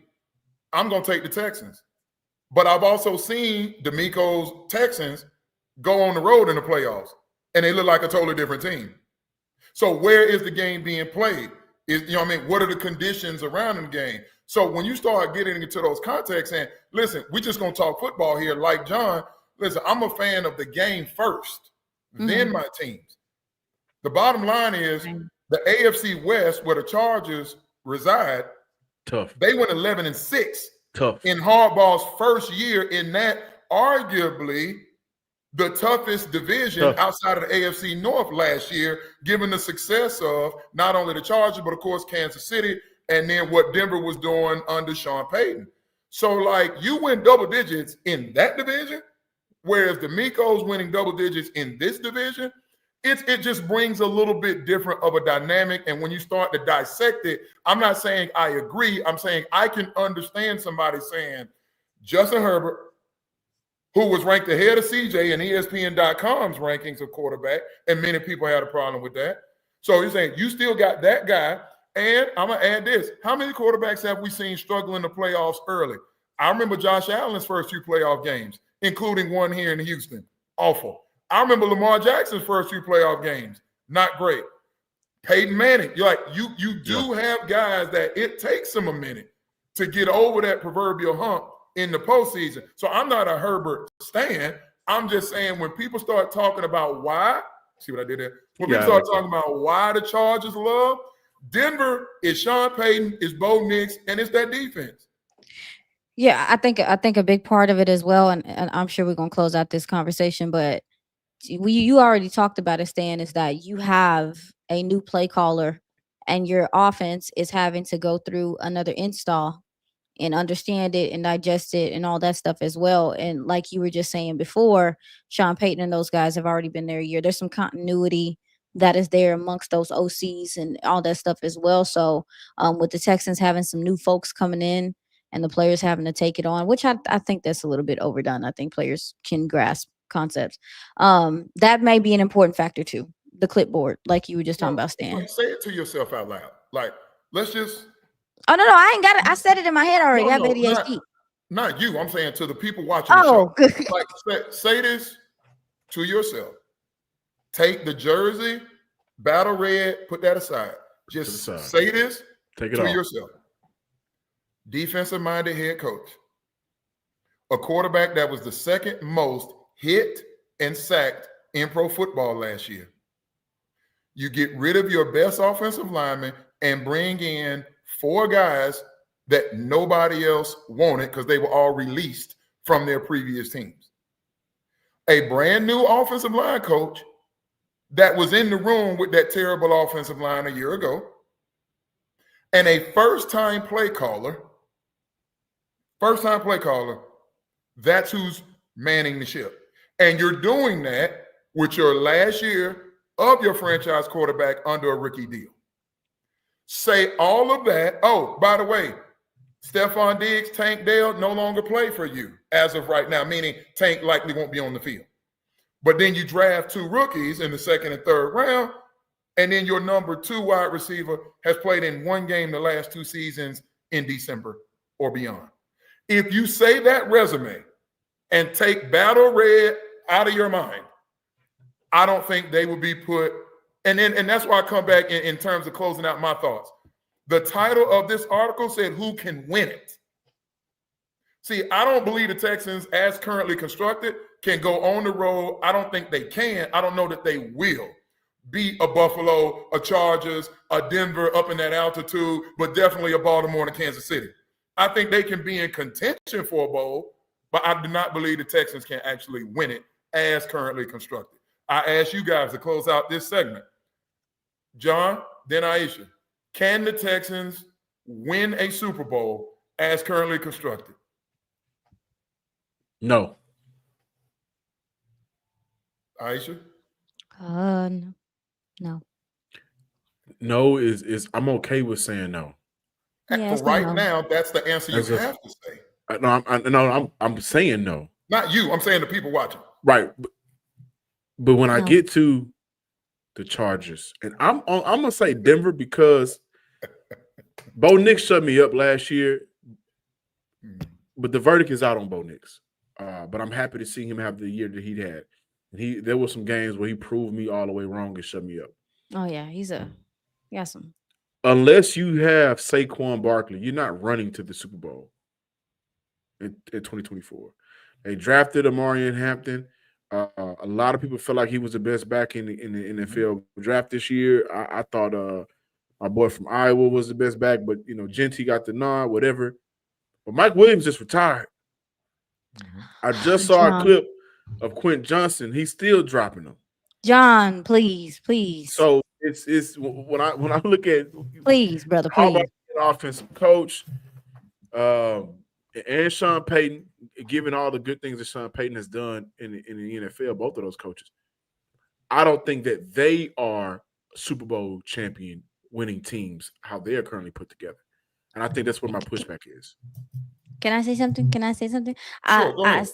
I'm gonna take the Texans. But I've also seen DeMeco's Texans go on the road in the playoffs, and they look like a totally different team. So where is the game being played? What are the conditions around the game? So when you start getting into those contexts and listen, we're just going to talk football here like John. Listen, I'm a fan of the game first, then my teams. The bottom line is the AFC West, where the Chargers reside, tough. They went 11-6. Tough. In Harbaugh's first year in that arguably the toughest division outside of the AFC North last year, given the success of not only the Chargers, but of course Kansas City, and then what Denver was doing under Sean Payton. So, you win double digits in that division, whereas DeMeco's winning double digits in this division, it just brings a little bit different of a dynamic. And when you start to dissect it, I'm not saying I agree. I'm saying I can understand somebody saying Justin Herbert, who was ranked ahead of CJ in ESPN.com's rankings of quarterback, and many people had a problem with that. So he's saying you still got that guy, and I'm going to add this. How many quarterbacks have we seen struggle in the playoffs early? I remember Josh Allen's first few playoff games, including one here in Houston. Awful. I remember Lamar Jackson's first few playoff games. Not great. Peyton Manning, you do have guys that it takes them a minute to get over that proverbial hump in the postseason. So I'm not a Herbert stan. I'm just saying when people start talking about why, see what I did there? When people start talking about why the Chargers love, Denver is Sean Payton, is Bo Nix, and it's that defense. Yeah, I think a big part of it as well, and I'm sure we're gonna close out this conversation, but you already talked about it, Stan, is that you have a new play caller and your offense is having to go through another install and understand it and digest it and all that stuff as well. And like you were just saying before, Sean Payton and those guys have already been there a year. There's some continuity that is there amongst those OCs and all that stuff as well. So with the Texans having some new folks coming in and the players having to take it on, which I think that's a little bit overdone. I think players can grasp concepts. That may be an important factor too. The clipboard, like you were just talking about, Stan. Say it to yourself out loud. Like, let's just. Oh no, I ain't got it. I said it in my head already. I have ADHD. Not you. I'm saying to the people watching the show. Like, say this to yourself. Take the jersey, battle red, put that aside. Just say this to yourself. Defensive-minded head coach. A quarterback that was the second most hit and sacked in pro football last year. You get rid of your best offensive lineman and bring in 4 guys that nobody else wanted because they were all released from their previous teams. A brand new offensive line coach that was in the room with that terrible offensive line a year ago, and a first-time play caller. That's who's manning the ship. And you're doing that with your last year of your franchise quarterback under a rookie deal. Say all of that. Oh, by the way, Stephon Diggs, Tank Dell no longer play for you as of right now, meaning Tank likely won't be on the field. But then you draft 2 rookies in the second and third round, and then your number 2 wide receiver has played in 1 game the last 2 seasons in December or beyond. If you say that resume and take Battle Red out of your mind, I don't think they would be put. And that's why I come back in terms of closing out my thoughts. The title of this article said, "Who can win it?" See, I don't believe the Texans, as currently constructed, can go on the road. I don't think they can. I don't know that they will beat a Buffalo, a Chargers, a Denver up in that altitude, but definitely a Baltimore and a Kansas City. I think they can be in contention for a bowl, but I do not believe the Texans can actually win it as currently constructed. I ask you guys to close out this segment. John, then Iisha. Can the Texans win a Super Bowl as currently constructed? No. Iisha? No. No is I'm okay with saying no. Yeah, for right now, that's the answer you have to say. I'm saying no. Not you. I'm saying the people watching. Right. But when I get to the Chargers, and I'm gonna say Denver because Bo Nix shut me up last year, but the verdict is out on Bo Nix. But I'm happy to see him have the year that he had. And there were some games where he proved me all the way wrong and shut me up. Oh yeah, he got some. Unless you have Saquon Barkley, you're not running to the Super Bowl in 2024. They drafted Amari Hampton. A lot of people felt like he was the best back in the NFL draft this year. I thought my boy from Iowa was the best back, but Genty got the nod, whatever. But Mike Williams just retired. I just saw a clip of Quentin Johnson. He's still dropping them. John, please. So it's when I look at please, brother, please. Offensive coach, and Sean Payton, given all the good things that Sean Payton has done in the NFL, both of those coaches, I don't think that they are Super Bowl champion winning teams how they are currently put together. And I think that's where my pushback is. Can I say something? Sure,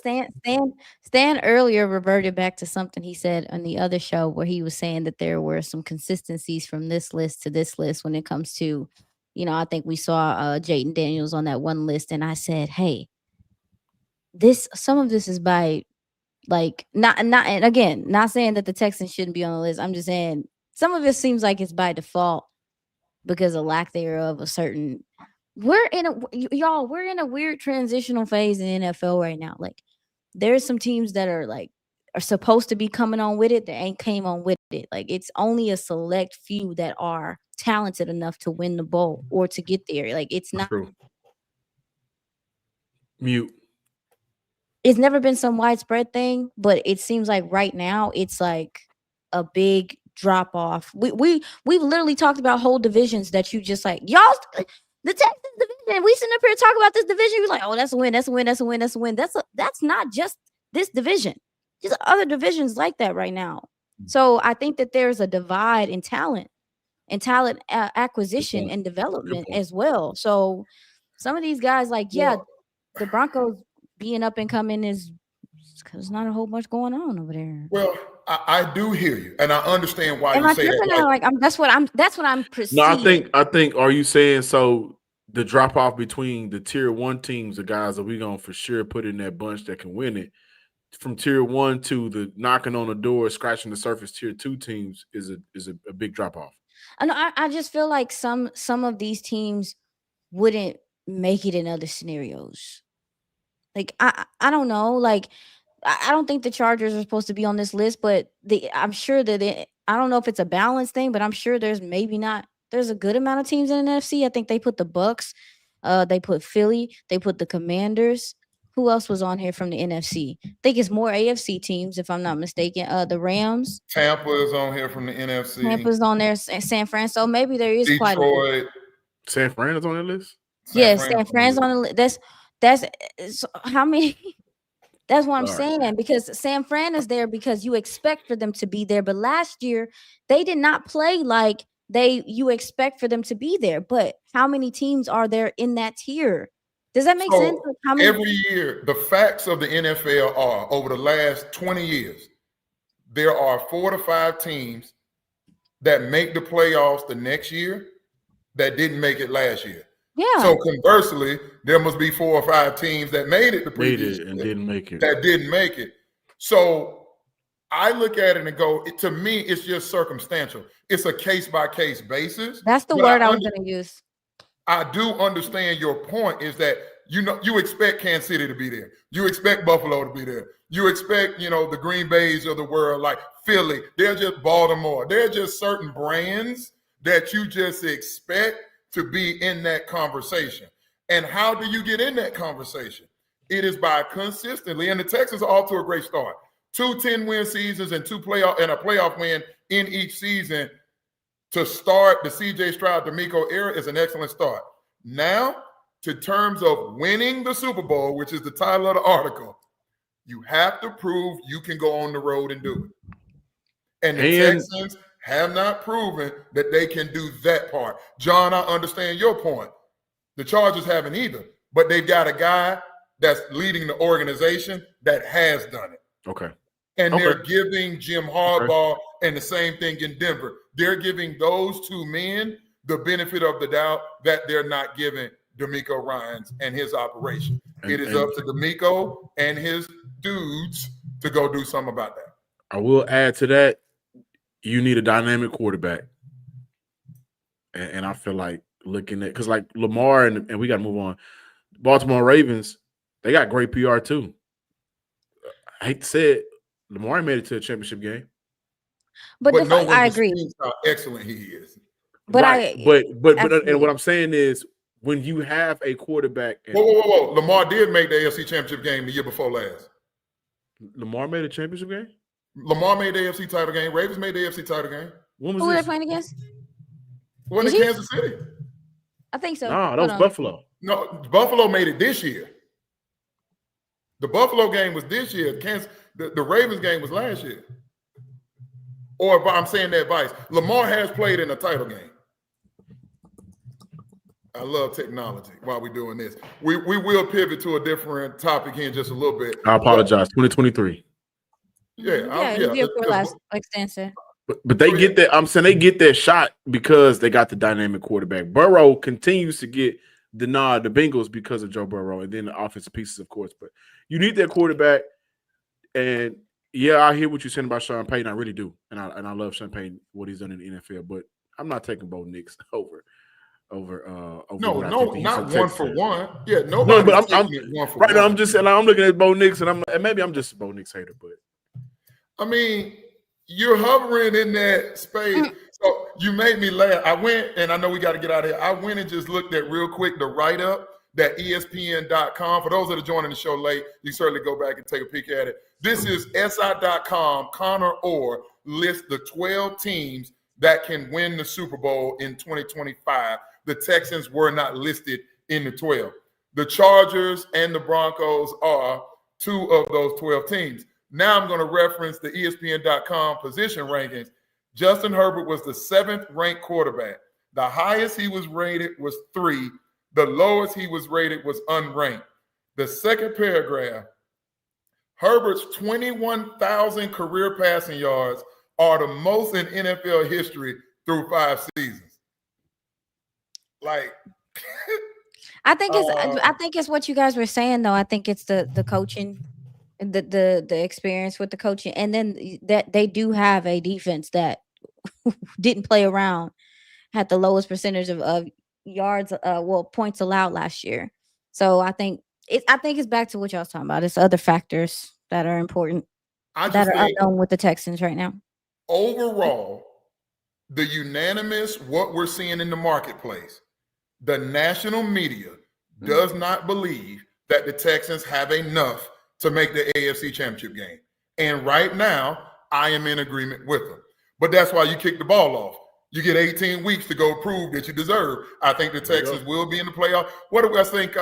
Stan earlier reverted back to something he said on the other show where he was saying that there were some consistencies from this list to this list when it comes to, I think we saw Jayden Daniels on that one list, and I said, hey, some of this is by not and again, not saying that the Texans shouldn't be on the list. I'm just saying some of it seems like it's by default because of lack thereof of certain we're in a weird transitional phase in the NFL right now. Like, there's some teams that are supposed to be coming on with it that ain't came on with it. Like, it's only a select few that are talented enough to win the bowl or to get there. Like, it's not. True. Mute. It's never been some widespread thing, but it seems like right now it's like a big drop off. We've literally talked about whole divisions that you just like, y'all, the Texas division. We sitting up here talking about this division. You're like, oh, that's a win, that's a win, that's a win, that's a win. That's not just this division. There's other divisions like that right now. So I think that there's a divide in talent acquisition and development as well. So some of these guys, like, the Broncos being up and coming is because not a whole much going on over there. Well, I do hear you, and I understand why you say that. That's what I'm perceiving. No, I think. Are you saying so? The drop off between the tier 1 teams, the guys that we gonna for sure put in that bunch that can win it, from tier 1 to the knocking on the door, scratching the surface, tier 2 teams is a big drop off. I just feel like some of these teams wouldn't make it in other scenarios. Like, I don't know. Like, I don't think the Chargers are supposed to be on this list, but I'm sure that I don't know if it's a balance thing, but I'm sure there's a good amount of teams in the NFC. I think they put the Bucks, they put Philly, they put the Commanders. Who else was on here from the NFC? I think it's more AFC teams, if I'm not mistaken. The Rams. Tampa is on here from the NFC. Tampa's on there. San Fran. So maybe there is quite a Detroit. San Fran is on that list? Yes, San Fran's on the list. That's how many. That's what I'm saying, because San Fran is there because you expect for them to be there. But last year, they did not play like you expect for them to be there. But how many teams are there in that tier? Does that make sense? Like, how many? Every year, the facts of the NFL are, over the last 20 years, there are 4 to 5 teams that make the playoffs the next year that didn't make it last year. Yeah. So conversely, there must be 4 or 5 teams that made it the previous year and didn't make it. That didn't make it. So I look at it and go, to me, it's just circumstantial. It's a case-by-case basis. That's the word I was going to use. I do understand your point, is that you expect Kansas City to be there. You expect Buffalo to be there. You expect, the Green Bays of the world, like Philly. They're just Baltimore. They're just certain brands that you just expect to be in that conversation. And how do you get in that conversation? It is by consistently, and the Texans are off to a great start. 2 10-win seasons and a playoff win in each season to start the CJ Stroud-D'Amico era is an excellent start. Now, to terms of winning the Super Bowl, which is the title of the article, you have to prove you can go on the road and do it. And the Texans have not proven that they can do that part. John, I understand your point. The Chargers haven't either, but they've got a guy that's leading the organization that has done it. Okay. And they're giving Jim Harbaugh, and the same thing in Denver, they're giving those 2 men the benefit of the doubt that they're not giving D'Amico Ryans and his operation. It is up to D'Amico and his dudes to go do something about that. I will add to that, you need a dynamic quarterback. And I feel like looking at, because like Lamar, and we got to move on, Baltimore Ravens, they got great PR too. I hate to say it, Lamar made it to a championship game. But I agree. How excellent he is. But and what I'm saying is, when you have a quarterback. Whoa. Lamar did make the AFC championship game the year before last. Lamar made a championship game? Lamar made the AFC title game. Ravens made the AFC title game. Who were they playing against? Wasn't it Kansas City? I think so. No, that was Buffalo. No, Buffalo made it this year. The Buffalo game was this year. The Ravens game was last year. Or I'm saying that vice. Lamar has played in a title game. I love technology while we're doing this. We will pivot to a different topic here in just a little bit. I apologize. 2023. Last extension. But they get that. I'm saying they get that shot because they got the dynamic quarterback. Burrow continues to get the nod, the Bengals, because of Joe Burrow, and then the offensive pieces, of course. But you need that quarterback. And I hear what you're saying about Sean Payton. I really do, and I love Sean Payton, what he's done in the NFL. But I'm not taking Bo Nix over over No, what I think the Houston not one Texans for have. one. Yeah, No, nobody's but I'm taking it one for right one. now. I'm just saying, I'm looking at Bo Nix, and maybe I'm just a Bo Nix hater, but I mean, you're hovering in that space. So you made me laugh. I went, and I know we got to get out of here. I went and just looked at real quick the write-up that ESPN.com. For those that are joining the show late, you certainly go back and take a peek at it. This is SI.com. Connor Orr lists the 12 teams that can win the Super Bowl in 2025. The Texans were not listed in the 12. The Chargers and the Broncos are two of those 12 teams. Now I'm going to reference the ESPN.com position rankings. Justin Herbert was the 7th ranked quarterback. The highest he was rated was 3. The lowest he was rated was unranked. The second paragraph, Herbert's 21,000 career passing yards are the most in NFL history through 5 seasons. Like, I think it's what you guys were saying though. I think it's the coaching, the experience with the coaching, and then that they do have a defense that didn't play around, had the lowest percentage of yards, points allowed last year. So I think it's back to what y'all was talking about. It's other factors that are important that are unknown with the Texans right now. Overall, the unanimous, what we're seeing in the marketplace, the national media does not believe that the Texans have enough to make the AFC Championship game. And right now, I am in agreement with them. But that's why you kick the ball off. You get 18 weeks to go prove that you deserve. I think the Texans will be in the playoff. What do I think?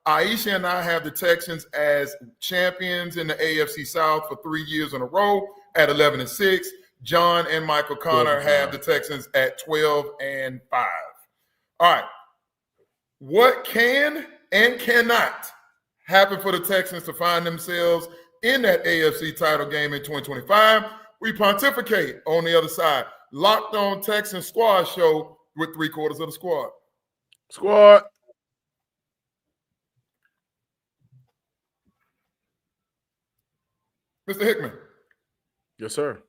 Iisha and I have the Texans as champions in the AFC South for 3 years in a row at 11-6. John and Michael Connor have the Texans at 12-5. All right. What can and cannot happen for the Texans to find themselves in that AFC title game in 2025? We pontificate on the other side. Locked On Texans Squad show with 3/4 of the squad. Squad. Mr. Hickman. Yes, sir.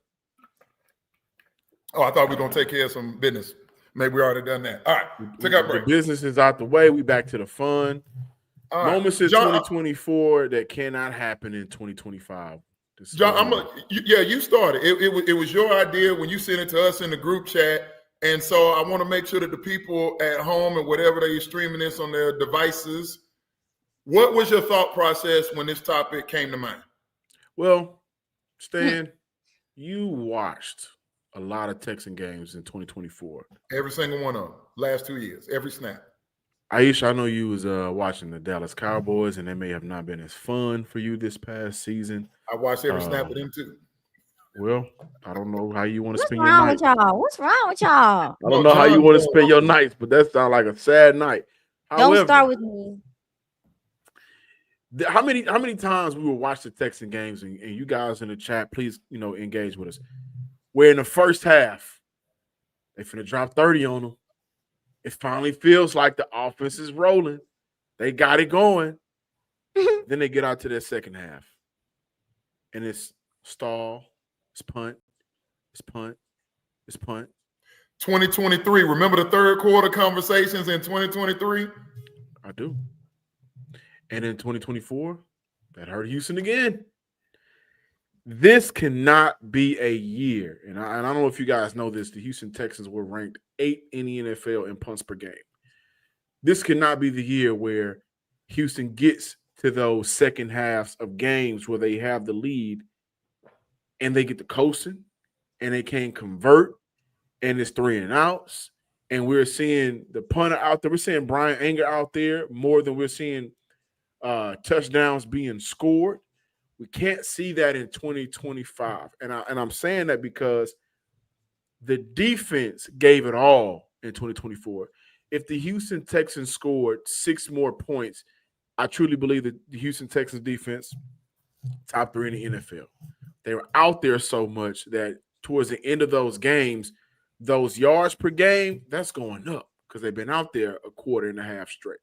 Oh, I thought we were going to take care of some business. Maybe we already done that. All right, take our break. The business is out the way. We back to the fun. All Moments in 2024 that cannot happen in 2025. John, you started. It was your idea when you sent it to us in the group chat. And so I want to make sure that the people at home and whatever they're streaming this on their devices, what was your thought process when this topic came to mind? Well, Stan, you watched a lot of Texan games in 2024. Every single one of them. Last 2 years. Every snap. Iisha, I know you was watching the Dallas Cowboys, and they may have not been as fun for you this past season. I watched every snap of them too. Well, I don't know how you want to spend your night. What's wrong with y'all? I don't know how you want to spend your nights, but that sounds like a sad night. However, don't start with me. How many times we will watch the Texan games, and you guys in the chat, please, engage with us. Where in the first half, they finna drop 30 on them. It finally feels like the offense is rolling. They got it going. Then they get out to their second half. And it's stall, it's punt, it's punt, it's punt. 2023. Remember the third quarter conversations in 2023? I do. And in 2024, that hurt Houston again. This cannot be a year. And I don't know if you guys know this. The Houston Texans were ranked 8th in the NFL in punts per game. This cannot be the year where Houston gets to those second halves of games where they have the lead and they get the coasting and they can't convert and it's 3 and outs. And we're seeing the punter out there. We're seeing Brian Anger out there more than we're seeing touchdowns being scored. We can't see that in 2025. And I'm saying that because the defense gave it all in 2024. If the Houston Texans scored 6 more points, I truly believe that the Houston Texans defense, top 3 in the NFL. They were out there so much that towards the end of those games, those yards per game, that's going up because they've been out there a quarter and a half straight.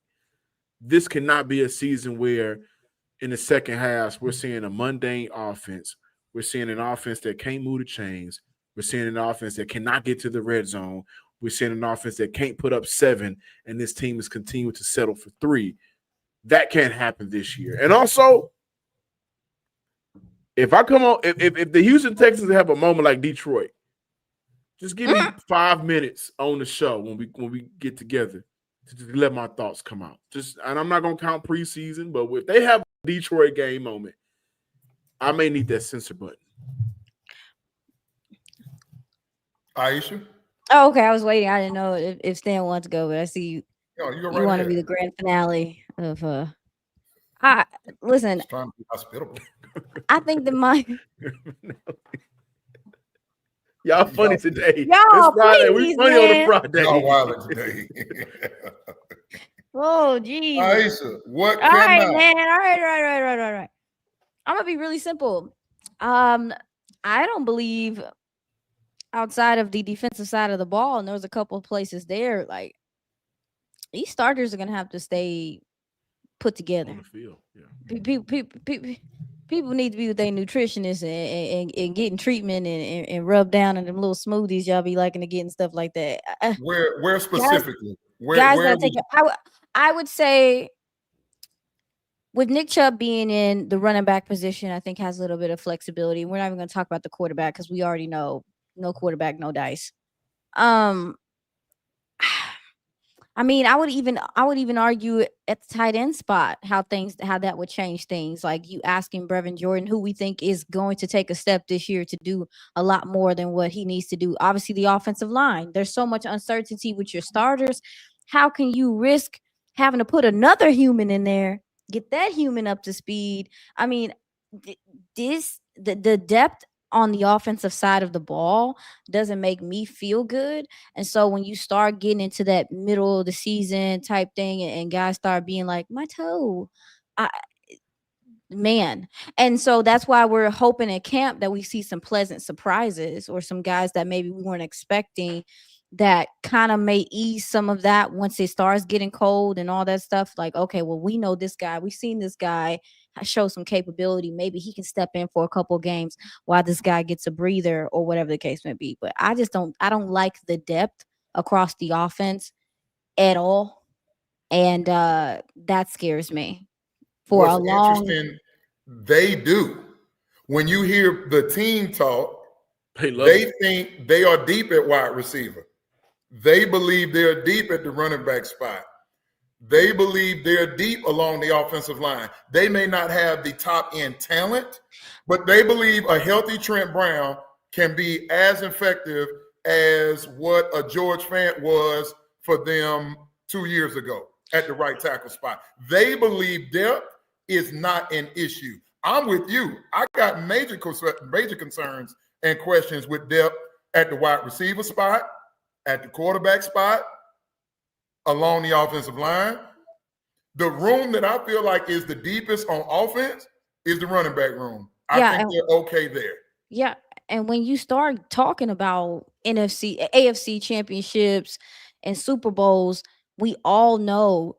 This cannot be a season where in the second half, we're seeing a mundane offense. We're seeing an offense that can't move the chains. We're seeing an offense that cannot get to the red zone. we're seeing an offense that can't put up 7, and this team is continuing to settle for 3. That can't happen this year. And also, if the Houston Texans have a moment like Detroit, just give me 5 minutes on the show when we get together to just let my thoughts come out. And I'm not gonna count preseason, but if they have a Detroit game moment, I may need that censor button. Iisha? Oh, okay. I was waiting. I didn't know if Stan wants to go, but I see you. You want to be the grand finale of listen. Just trying to be hospitable. I think that my y'all funny today. Y'all, it's Friday. Please, we funny man. on a Friday. Y'all wild today. Oh, geez. Iisha, what All right, cannot? man. All right. I'm gonna be really simple. I don't believe outside of the defensive side of the ball, and there was a couple of places there, like these starters are gonna have to stay put together on the field. Yeah. People need to be with their nutritionists and getting treatment and rub down in them little smoothies y'all be liking to get and stuff like that. Where specifically? Guys gotta take it. I would say with Nick Chubb being in the running back position, I think has a little bit of flexibility. We're not even going to talk about the quarterback because we already know no quarterback, no dice. I mean, I would even argue at the tight end spot how that would change things. Like you asking Brevin Jordan, who we think is going to take a step this year to do a lot more than what he needs to do. Obviously, the offensive line. There's so much uncertainty with your starters. How can you risk having to put another human in there, get that human up to speed? I mean, the depth on the offensive side of the ball doesn't make me feel good. And so when you start getting into that middle of the season type thing and guys start being like, my toe, man. And so that's why we're hoping at camp that we see some pleasant surprises or some guys that maybe we weren't expecting that kind of may ease some of that once it starts getting cold and all that stuff. Like, okay, well, we know this guy. We've seen this guy show some capability. Maybe he can step in for a couple of games while this guy gets a breather or whatever the case may be. But I don't like the depth across the offense at all. And that scares me for a long. Interesting, they do. When you hear the team talk, they think they are deep at wide receiver. They believe they're deep at the running back spot. They believe they're deep along the offensive line. They may not have the top end talent, but they believe a healthy Trent Brown can be as effective as what a George Fant was for them 2 years ago at the right tackle spot. They believe depth is not an issue. I'm with you. I got major concerns and questions with depth at the wide receiver spot, at the quarterback spot, along the offensive line. The room that I feel like is the deepest on offense is the running back room. I think they're okay there. Yeah. And when you start talking about AFC championships and Super Bowls, we all know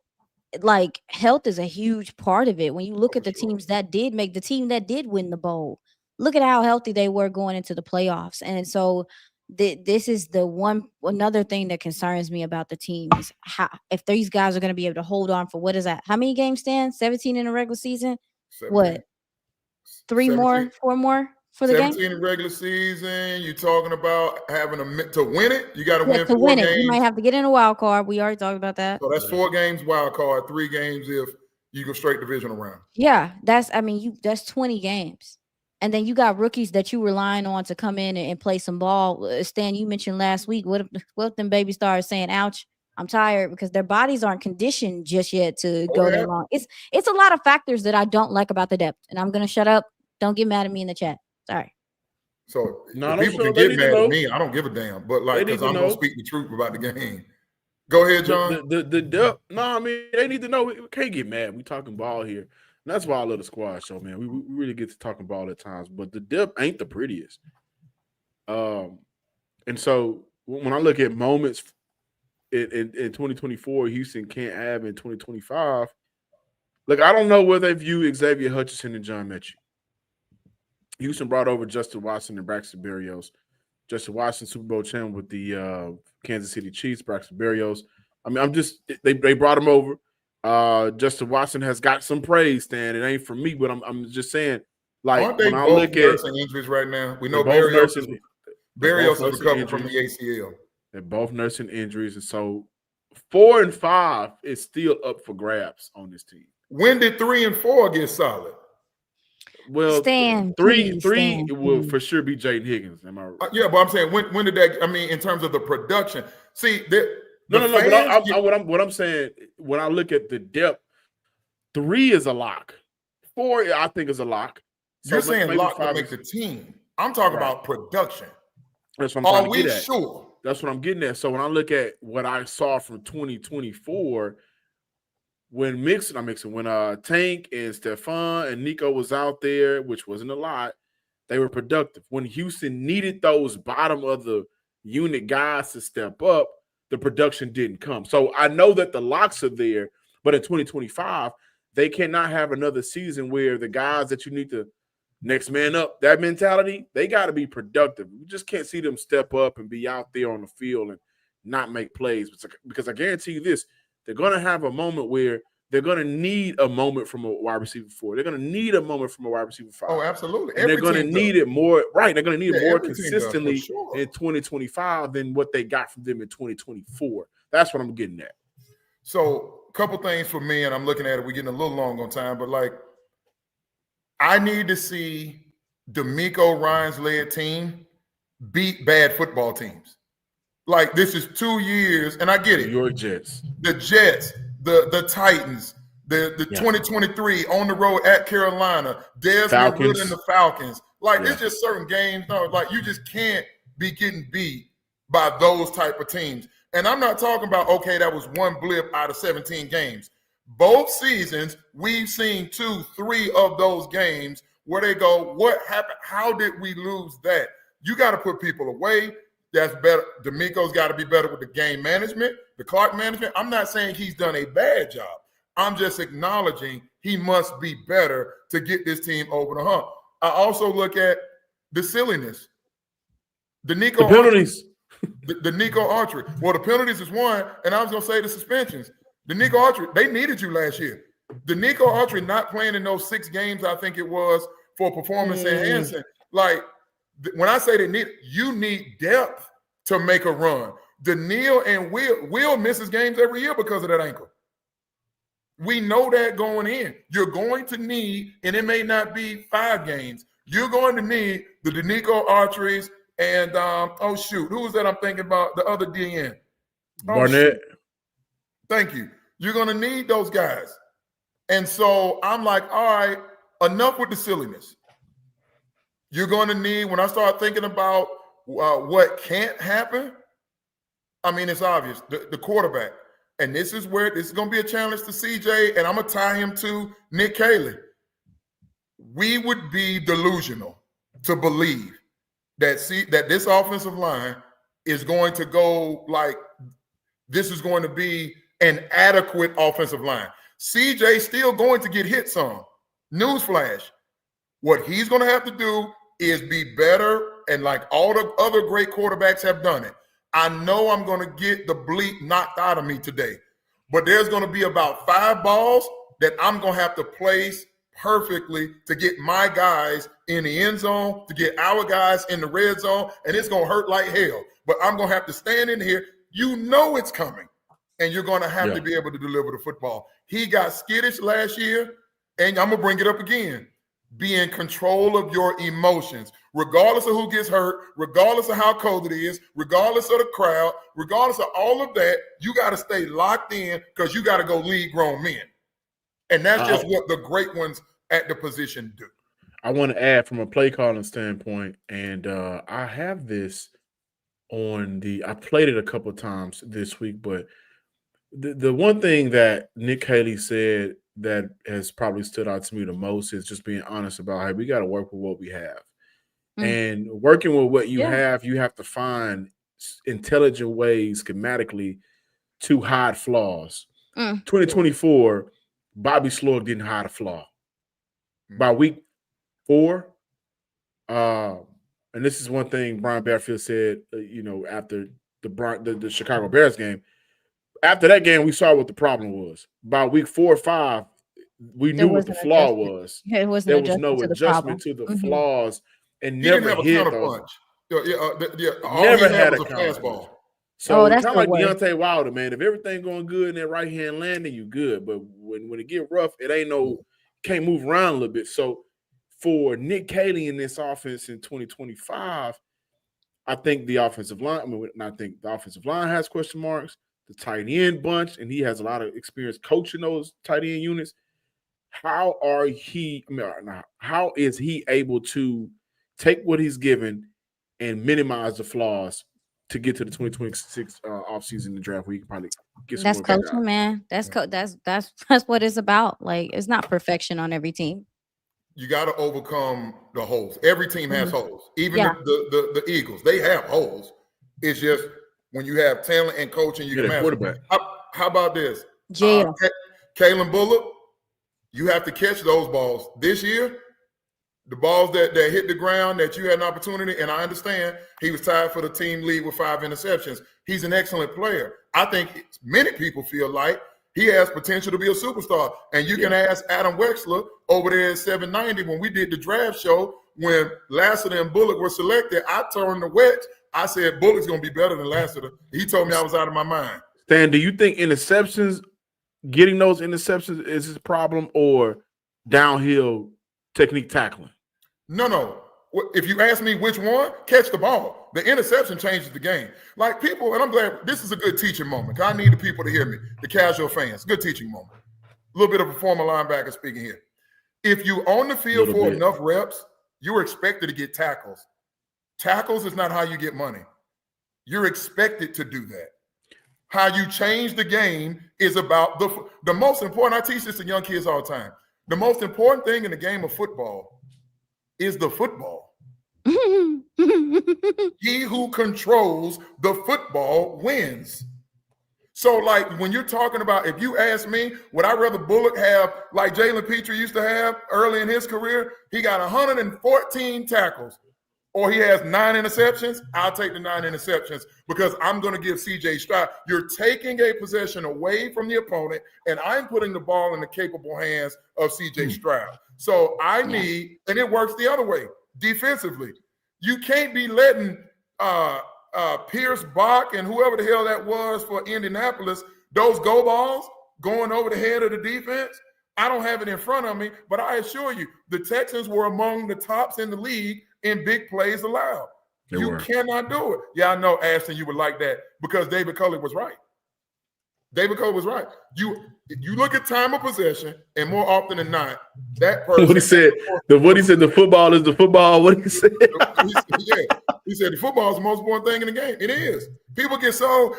like health is a huge part of it. When you look at the teams that did make the team that did win the bowl, look at how healthy they were going into the playoffs. And so this is another thing that concerns me about the team is how if these guys are going to be able to hold on for what is that? How many games stand? 17 in the regular season? 17. What? 3 more, 4 more for the 17 game? in regular season. You're talking about having to win it. You got to win to 4 win games. it. You might have to get in a wild card. We already talked about that. So that's 4 games wild card, 3 games if you go straight divisional round. Yeah, that's 20 games. And then you got rookies that you relying on to come in and play some ball. Stan, you mentioned last week, what if them babies started saying, ouch, I'm tired, because their bodies aren't conditioned just yet to go that long. It's a lot of factors that I don't like about the depth. And I'm going to shut up. Don't get mad at me in the chat. Sorry. So people can get mad at me. I don't give a damn. But because I'm going to speak the truth about the game. Go ahead, John. The depth. No, I mean, they need to know. We can't get mad. We talking ball here. And that's why I love the squad show, man. We really get to talking ball at times, but the depth ain't the prettiest. And so when I look at moments in 2024, Houston can't have in 2025. Look, I don't know where they view Xavier Hutchinson and John Mechie. Houston brought over Justin Watson and Braxton Berrios. Justin Watson, Super Bowl champ with the Kansas City Chiefs, Braxton Berrios. I mean, they brought him over. Justin Watson has got some praise, Stan. It ain't for me, but I'm just saying, like, aren't they when I both look at nursing injuries right now? We know both Berrios nursing is recovering from the ACL. They're both nursing injuries, and so 4 and 5 is still up for grabs on this team. When did 3 and 4 get solid? Well, Stan, three Stan, will for sure be Jaden Higgins. Am I right? Yeah, but I'm saying when did that? I mean, in terms of the production. See, No. But what I'm saying, when I look at the depth, 3 is a lock. 4, I think, is a lock. So you're saying lock to make the team. I'm talking about production. That's what I'm trying to get at. Are we sure? That's what I'm getting at. So when I look at what I saw from 2024, when Tank and Stephon and Nico was out there, which wasn't a lot, they were productive. When Houston needed those bottom of the unit guys to step up, the production didn't come. So I know that the locks are there, but in 2025, they cannot have another season where the guys that you need to next man up, that mentality, they got to be productive. You just can't see them step up and be out there on the field and not make plays. Because I guarantee you this, they're going to have a moment where they're going to need a moment from a wide receiver 4. They're going to need a moment from a wide receiver 5. Oh, absolutely. And they're going to need it more, right? They're going to need it more consistently sure. in 2025 than what they got from them in 2024. That's what I'm getting at. So a couple things for me, and I'm looking at it. We're getting a little long on time, but like, I need to see DeMeco Ryans led team beat bad football teams. Like, this is 2 years, and I get it. Your Jets. The Jets, the Titans, the 2023 on the road at Carolina, Desmond Wood and the Falcons. Like, there's just certain games, like, you just can't be getting beat by those type of teams. And I'm not talking about, okay, that was one blip out of 17 games. Both seasons, we've seen 2-3 of those games where they go, what happened? How did we lose that? You got to put people away. That's better. DeMeco's got to be better with the game management, the clock management. I'm not saying he's done a bad job. I'm just acknowledging he must be better to get this team over the hump. I also look at the silliness. The penalties. The Nico Archery. Well, the penalties is one, and I was going to say the suspensions. The Nico Archery, they needed you last year. The Nico Archery not playing in those 6 games, I think it was, for performance enhancing. Like, when I say you need depth to make a run. Daniil and Will misses games every year because of that ankle. We know that going in. You're going to need, and it may not be 5 games, you're going to need the Danico Archeries and, who was that I'm thinking about? The other DN. Barnett. Thank you. You're going to need those guys. And so I'm like, all right, enough with the silliness. You're going to need, when I start thinking about what can't happen, I mean, it's obvious, the quarterback. And this is going to be a challenge to CJ, and I'm going to tie him to Nick Caley. We would be delusional to believe that this offensive line is going to go like this is going to be an adequate offensive line. CJ's still going to get hits on. Newsflash. What he's going to have to do is be better, and like all the other great quarterbacks have done it. I know I'm going to get the bleep knocked out of me today, but there's going to be about 5 balls that I'm going to have to place perfectly to get my guys in the end zone, to get our guys in the red zone, and it's going to hurt like hell. But I'm going to have to stand in here. You know it's coming, and you're going to have to be able to deliver the football. He got skittish last year, and I'm going to bring it up again. Be in control of your emotions, regardless of who gets hurt, regardless of how cold it is, regardless of the crowd, regardless of all of that. You got to stay locked in because you got to go lead grown men. And that's just what the great ones at the position do. I want to add from a play calling standpoint, and I have this I played it a couple of times this week, but the one thing that Nick Haley said that has probably stood out to me the most is just being honest about, hey, we got to work with what we have. And working with what you have to find intelligent ways schematically to hide flaws. 2024, Bobby Slorg didn't hide a flaw. By week 4, and this is one thing Brian Bearfield said, after the Chicago Bears game. After that game, we saw what the problem was. By week 4 or 5, we knew what the flaw was. It wasn't there was no to adjustment to the flaws, and He never didn't have a hit counterpunch. All never he had had was a a fastball. So that's kind of the like worst. Deontay Wilder, man. If everything going good in that right hand landing, you good. But when it get rough, it ain't can't move around a little bit. So for Nick Caley in this offense in 2025, I think the offensive line. I think the offensive line has question marks. The tight end bunch, and he has a lot of experience coaching those tight end units. How is he able to take what he's given and minimize the flaws to get to the 2026 offseason and draft where you can probably get some That's more coaching, man. That's what it's about. Like, it's not perfection on every team. You got to overcome the holes. Every team has holes. Even the Eagles, they have holes. It's just when you have talent and coaching, you can master. Quarterback. How about this? Jail. Kalen Bullock, you have to catch those balls. This year, the balls that hit the ground that you had an opportunity, and I understand he was tied for the team lead with 5 interceptions. He's an excellent player. I think many people feel like he has potential to be a superstar. And you can ask Adam Wexler over there at 790 when we did the draft show, when Lassiter and Bullock were selected, I turned to Wex. I said, Bullock's going to be better than Lassiter. He told me I was out of my mind. Stan, do you think getting those interceptions is his problem, or downhill technique tackling? No. If you ask me which one, catch the ball. The interception changes the game. Like people, and I'm glad this is a good teaching moment. I need the people to hear me, the casual fans. Good teaching moment. A little bit of a former linebacker speaking here. If you on the field for enough reps, you're expected to get tackles. Tackles is not how you get money. You're expected to do that. How you change the game is about the most important. I teach this to young kids all the time. The most important thing in the game of football is the football. He who controls the football wins. So, like, when you're talking about, if you ask me, would I rather Bullock have, like Jalen Petrie used to have early in his career, he got 114 tackles, or he has 9 interceptions? I'll take the 9 interceptions because I'm going to give CJ Stroud. You're taking a possession away from the opponent, and I'm putting the ball in the capable hands of CJ Stroud. So I need, and it works the other way, defensively. You can't be letting Pierce Bach and whoever the hell that was for Indianapolis, those go balls going over the head of the defense. I don't have it in front of me, but I assure you, the Texans were among the tops in the league in big plays allowed. You cannot do it. Yeah, I know, Ashton, you would like that because David Culley was right. David Culley was right. You look at time of possession, and more often than not, that person. What he said, the football is the football. What he said? He said the football is the most important thing in the game. It is. People get so,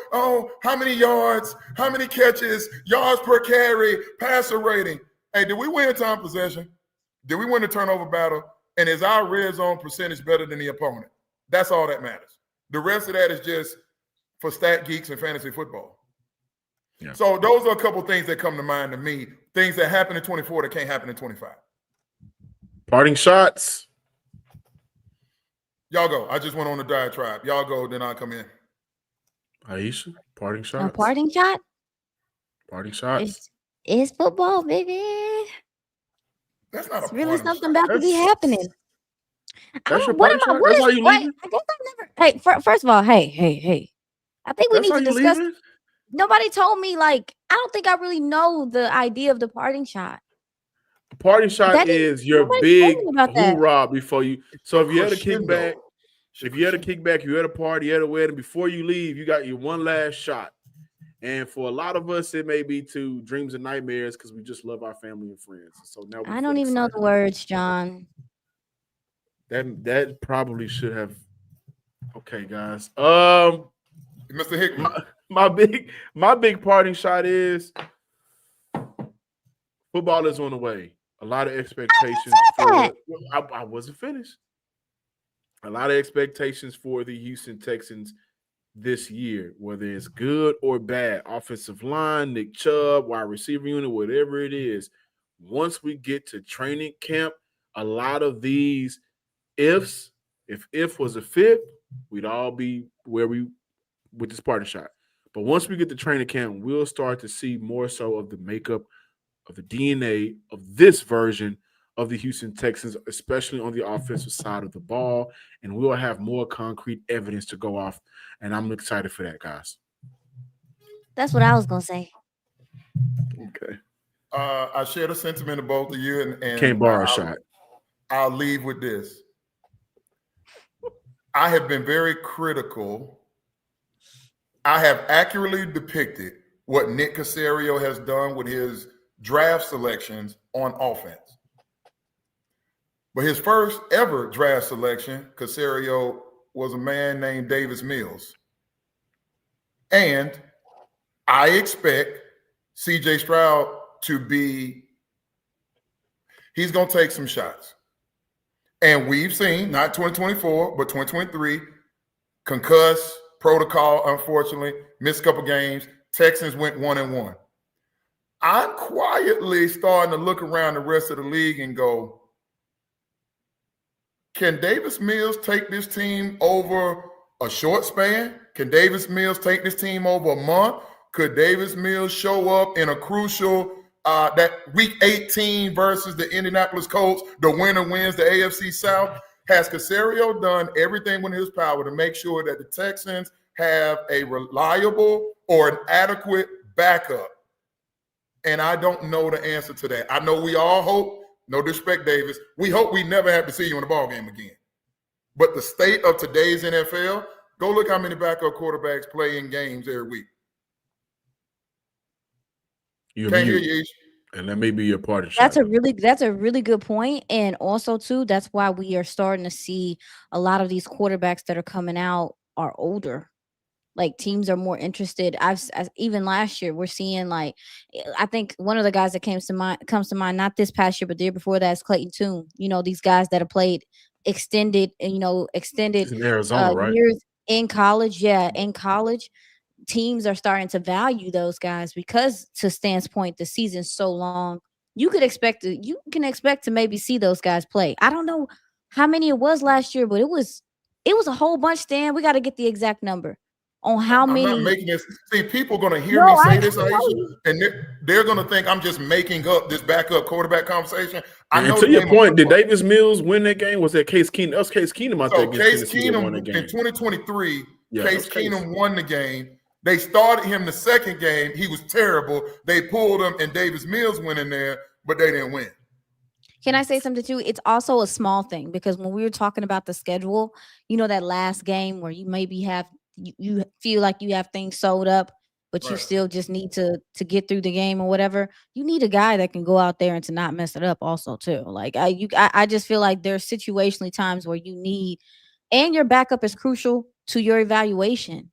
how many yards, how many catches, yards per carry, passer rating. Hey, did we win time possession? Did we win the turnover battle? And is our red zone percentage better than the opponent? That's all that matters. The rest of that is just for stat geeks and fantasy football. Yeah. So those are a couple things that come to mind to me. Things that happen in 24 that can't happen in 25. Parting shots. Y'all go. I just went on the diatribe. Y'all go, then I'll come in. Iisha, parting shots. A parting shot? Parting shots. It's football, baby. That's not it's a really something shot. about to be happening. That's your parting shot? That's how you leaving? I guess I've never. Hey, first of all, hey. I think we need to discuss. Leaving? Nobody told me, like, I don't think I really know the idea of the parting shot. The parting shot is your big hoorah before you. So if you had a kickback, you had a party, you had a wedding, before you leave, you got your one last shot. And for a lot of us, it may be to dreams and nightmares because we just love our family and friends. So now I don't even know the words, John. That probably should have. Okay, guys. Mr. Hickman. My big parting shot is football is on the way. A lot of expectations. I wasn't finished. A lot of expectations for the Houston Texans this year, whether it's good or bad. Offensive line, Nick Chubb, wide receiver unit, whatever it is. Once we get to training camp, a lot of these ifs If was a fifth, we'd all be where we with this party shot. But once we get to training camp, we'll start to see more so of the makeup of the DNA of this version of the Houston Texans, especially on the offensive side of the ball, and we'll have more concrete evidence to go off. And I'm excited for that, guys. That's what I was gonna say. Okay. I share the sentiment of both of you, and Can't borrow a shot. I'll leave with this. I have been very critical. I have accurately depicted what Nick Caserio has done with his draft selections on offense. But his first ever draft selection, Caserio, was a man named Davis Mills. And I expect C.J. Stroud to be, he's going to take some shots. And we've seen, not 2024, but 2023, concuss, protocol, unfortunately, missed a couple games. Texans went 1-1. I'm quietly starting to look around the rest of the league and go, can Davis Mills take this team over a short span? Can Davis Mills take this team over a month? Could Davis Mills show up in a crucial that week 18 versus the Indianapolis Colts? The winner wins the AFC South. Has Caserio done everything within his power to make sure that the Texans have a reliable or an adequate backup? And I don't know the answer to that. I know we all hope, no disrespect, Davis, we hope we never have to see you in a ball game again. But the state of today's NFL, go look how many backup quarterbacks play in games every week. Can't hear you, Ish. And that may be your part of That's a really good point. And also too, that's why we are starting to see a lot of these quarterbacks that are coming out are older. Like teams are more interested. Even last year, we're seeing like, I think one of the guys that comes to mind, not this past year, but the year before that, is Clayton Tune. You know, these guys that have played extended in Arizona, right? years in college. Yeah, in college. Teams are starting to value those guys because, to Stan's point, the season's so long. You can expect to maybe see those guys play. I don't know how many it was last year, but it was a whole bunch. Stan, we got to get the exact number on how many. I'm not making this. See, people are going to hear me say this, Aisha, and they're going to think I'm just making up this backup quarterback conversation. I know. To your point, did Davis Mills win that game? Was that Case Keenum? That was Case Keenum. I think Case Keenum in 2023. Case Keenum won the game. They started him the second game. He was terrible. They pulled him, and Davis Mills went in there, but they didn't win. Can I say something too? It's also a small thing, because when we were talking about the schedule, you know, that last game where you maybe have you feel like you have things sold up, but you still just need to get through the game or whatever. You need a guy that can go out there and to not mess it up also too. Like I just feel like there's situationally times where you need, and your backup is crucial to your evaluation.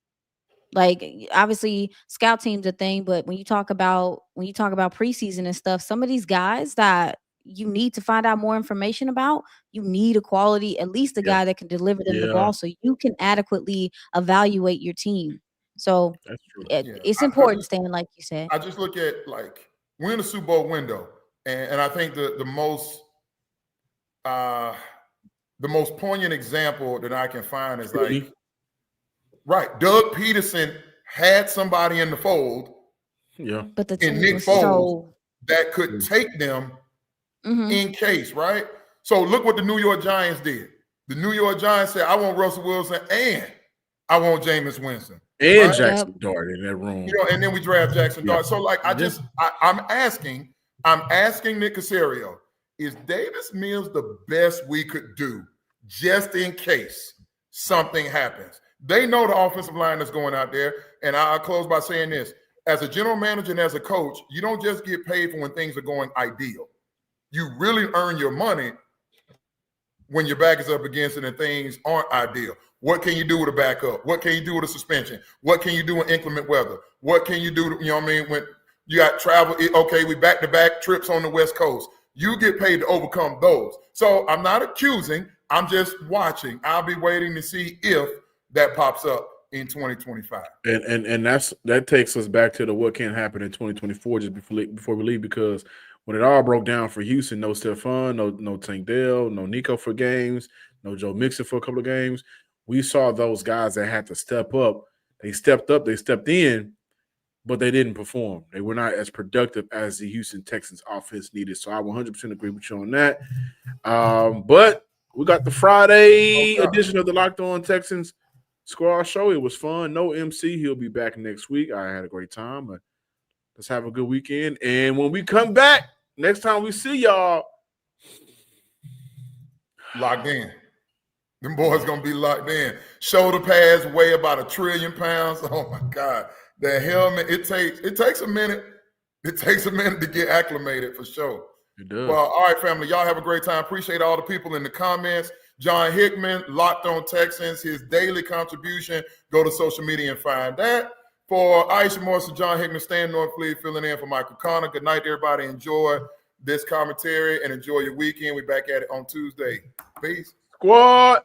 Like obviously scout team's a thing, but when you talk about preseason and stuff, some of these guys that you need to find out more information about, you need at least a guy that can deliver them the ball so you can adequately evaluate your team. So that's true. It's important, Stan, like you said. I just look at, like, we're in the Super Bowl window, and I think the most poignant example that I can find is like, Doug Peterson had somebody in the fold, but the in Nick Foles that could take them in case, right? So look what the New York Giants did. The New York Giants said, I want Russell Wilson and I want Jameis Winston. And Jackson Dart in that room. You know, and then we draft Jackson Dart. So like I'm asking Nick Caserio, is Davis Mills the best we could do just in case something happens? They know the offensive line that's going out there. And I'll close by saying this. As a general manager and as a coach, you don't just get paid for when things are going ideal. You really earn your money when your back is up against it and things aren't ideal. What can you do with a backup? What can you do with a suspension? What can you do in inclement weather? What can you do, you know what I mean, when you got travel? Okay, we back-to-back trips on the West Coast. You get paid to overcome those. So I'm not accusing. I'm just watching. I'll be waiting to see if that pops up in 2025. And that takes us back to the what can happen in 2024 just before we leave, because when it all broke down for Houston, no Stephon, no Tank Dell, no Nico for games, no Joe Mixon for a couple of games. We saw those guys that had to step up. They stepped up, they stepped in, but they didn't perform. They were not as productive as the Houston Texans offense needed. So I 100% agree with you on that. But we got the Friday edition of the Locked On Texans Squad Show. It was fun. No MC. He'll be back next week. I had a great time. But let's have a good weekend. And when we come back, next time we see y'all, locked in. Them boys going to be locked in. Shoulder pads weigh about 1 trillion pounds. Oh, my God. The helmet, it takes a minute. It takes a minute to get acclimated for sure. It does. Well, all right, family. Y'all have a great time. Appreciate all the people in the comments. John Hickman, Locked On Texans, his daily contribution. Go to social media and find that. For Iisha Morrison, John Hickman, Stan Norfleet, filling in for Michael Connor. Good night, everybody. Enjoy this commentary and enjoy your weekend. We're back at it on Tuesday. Peace. Squad.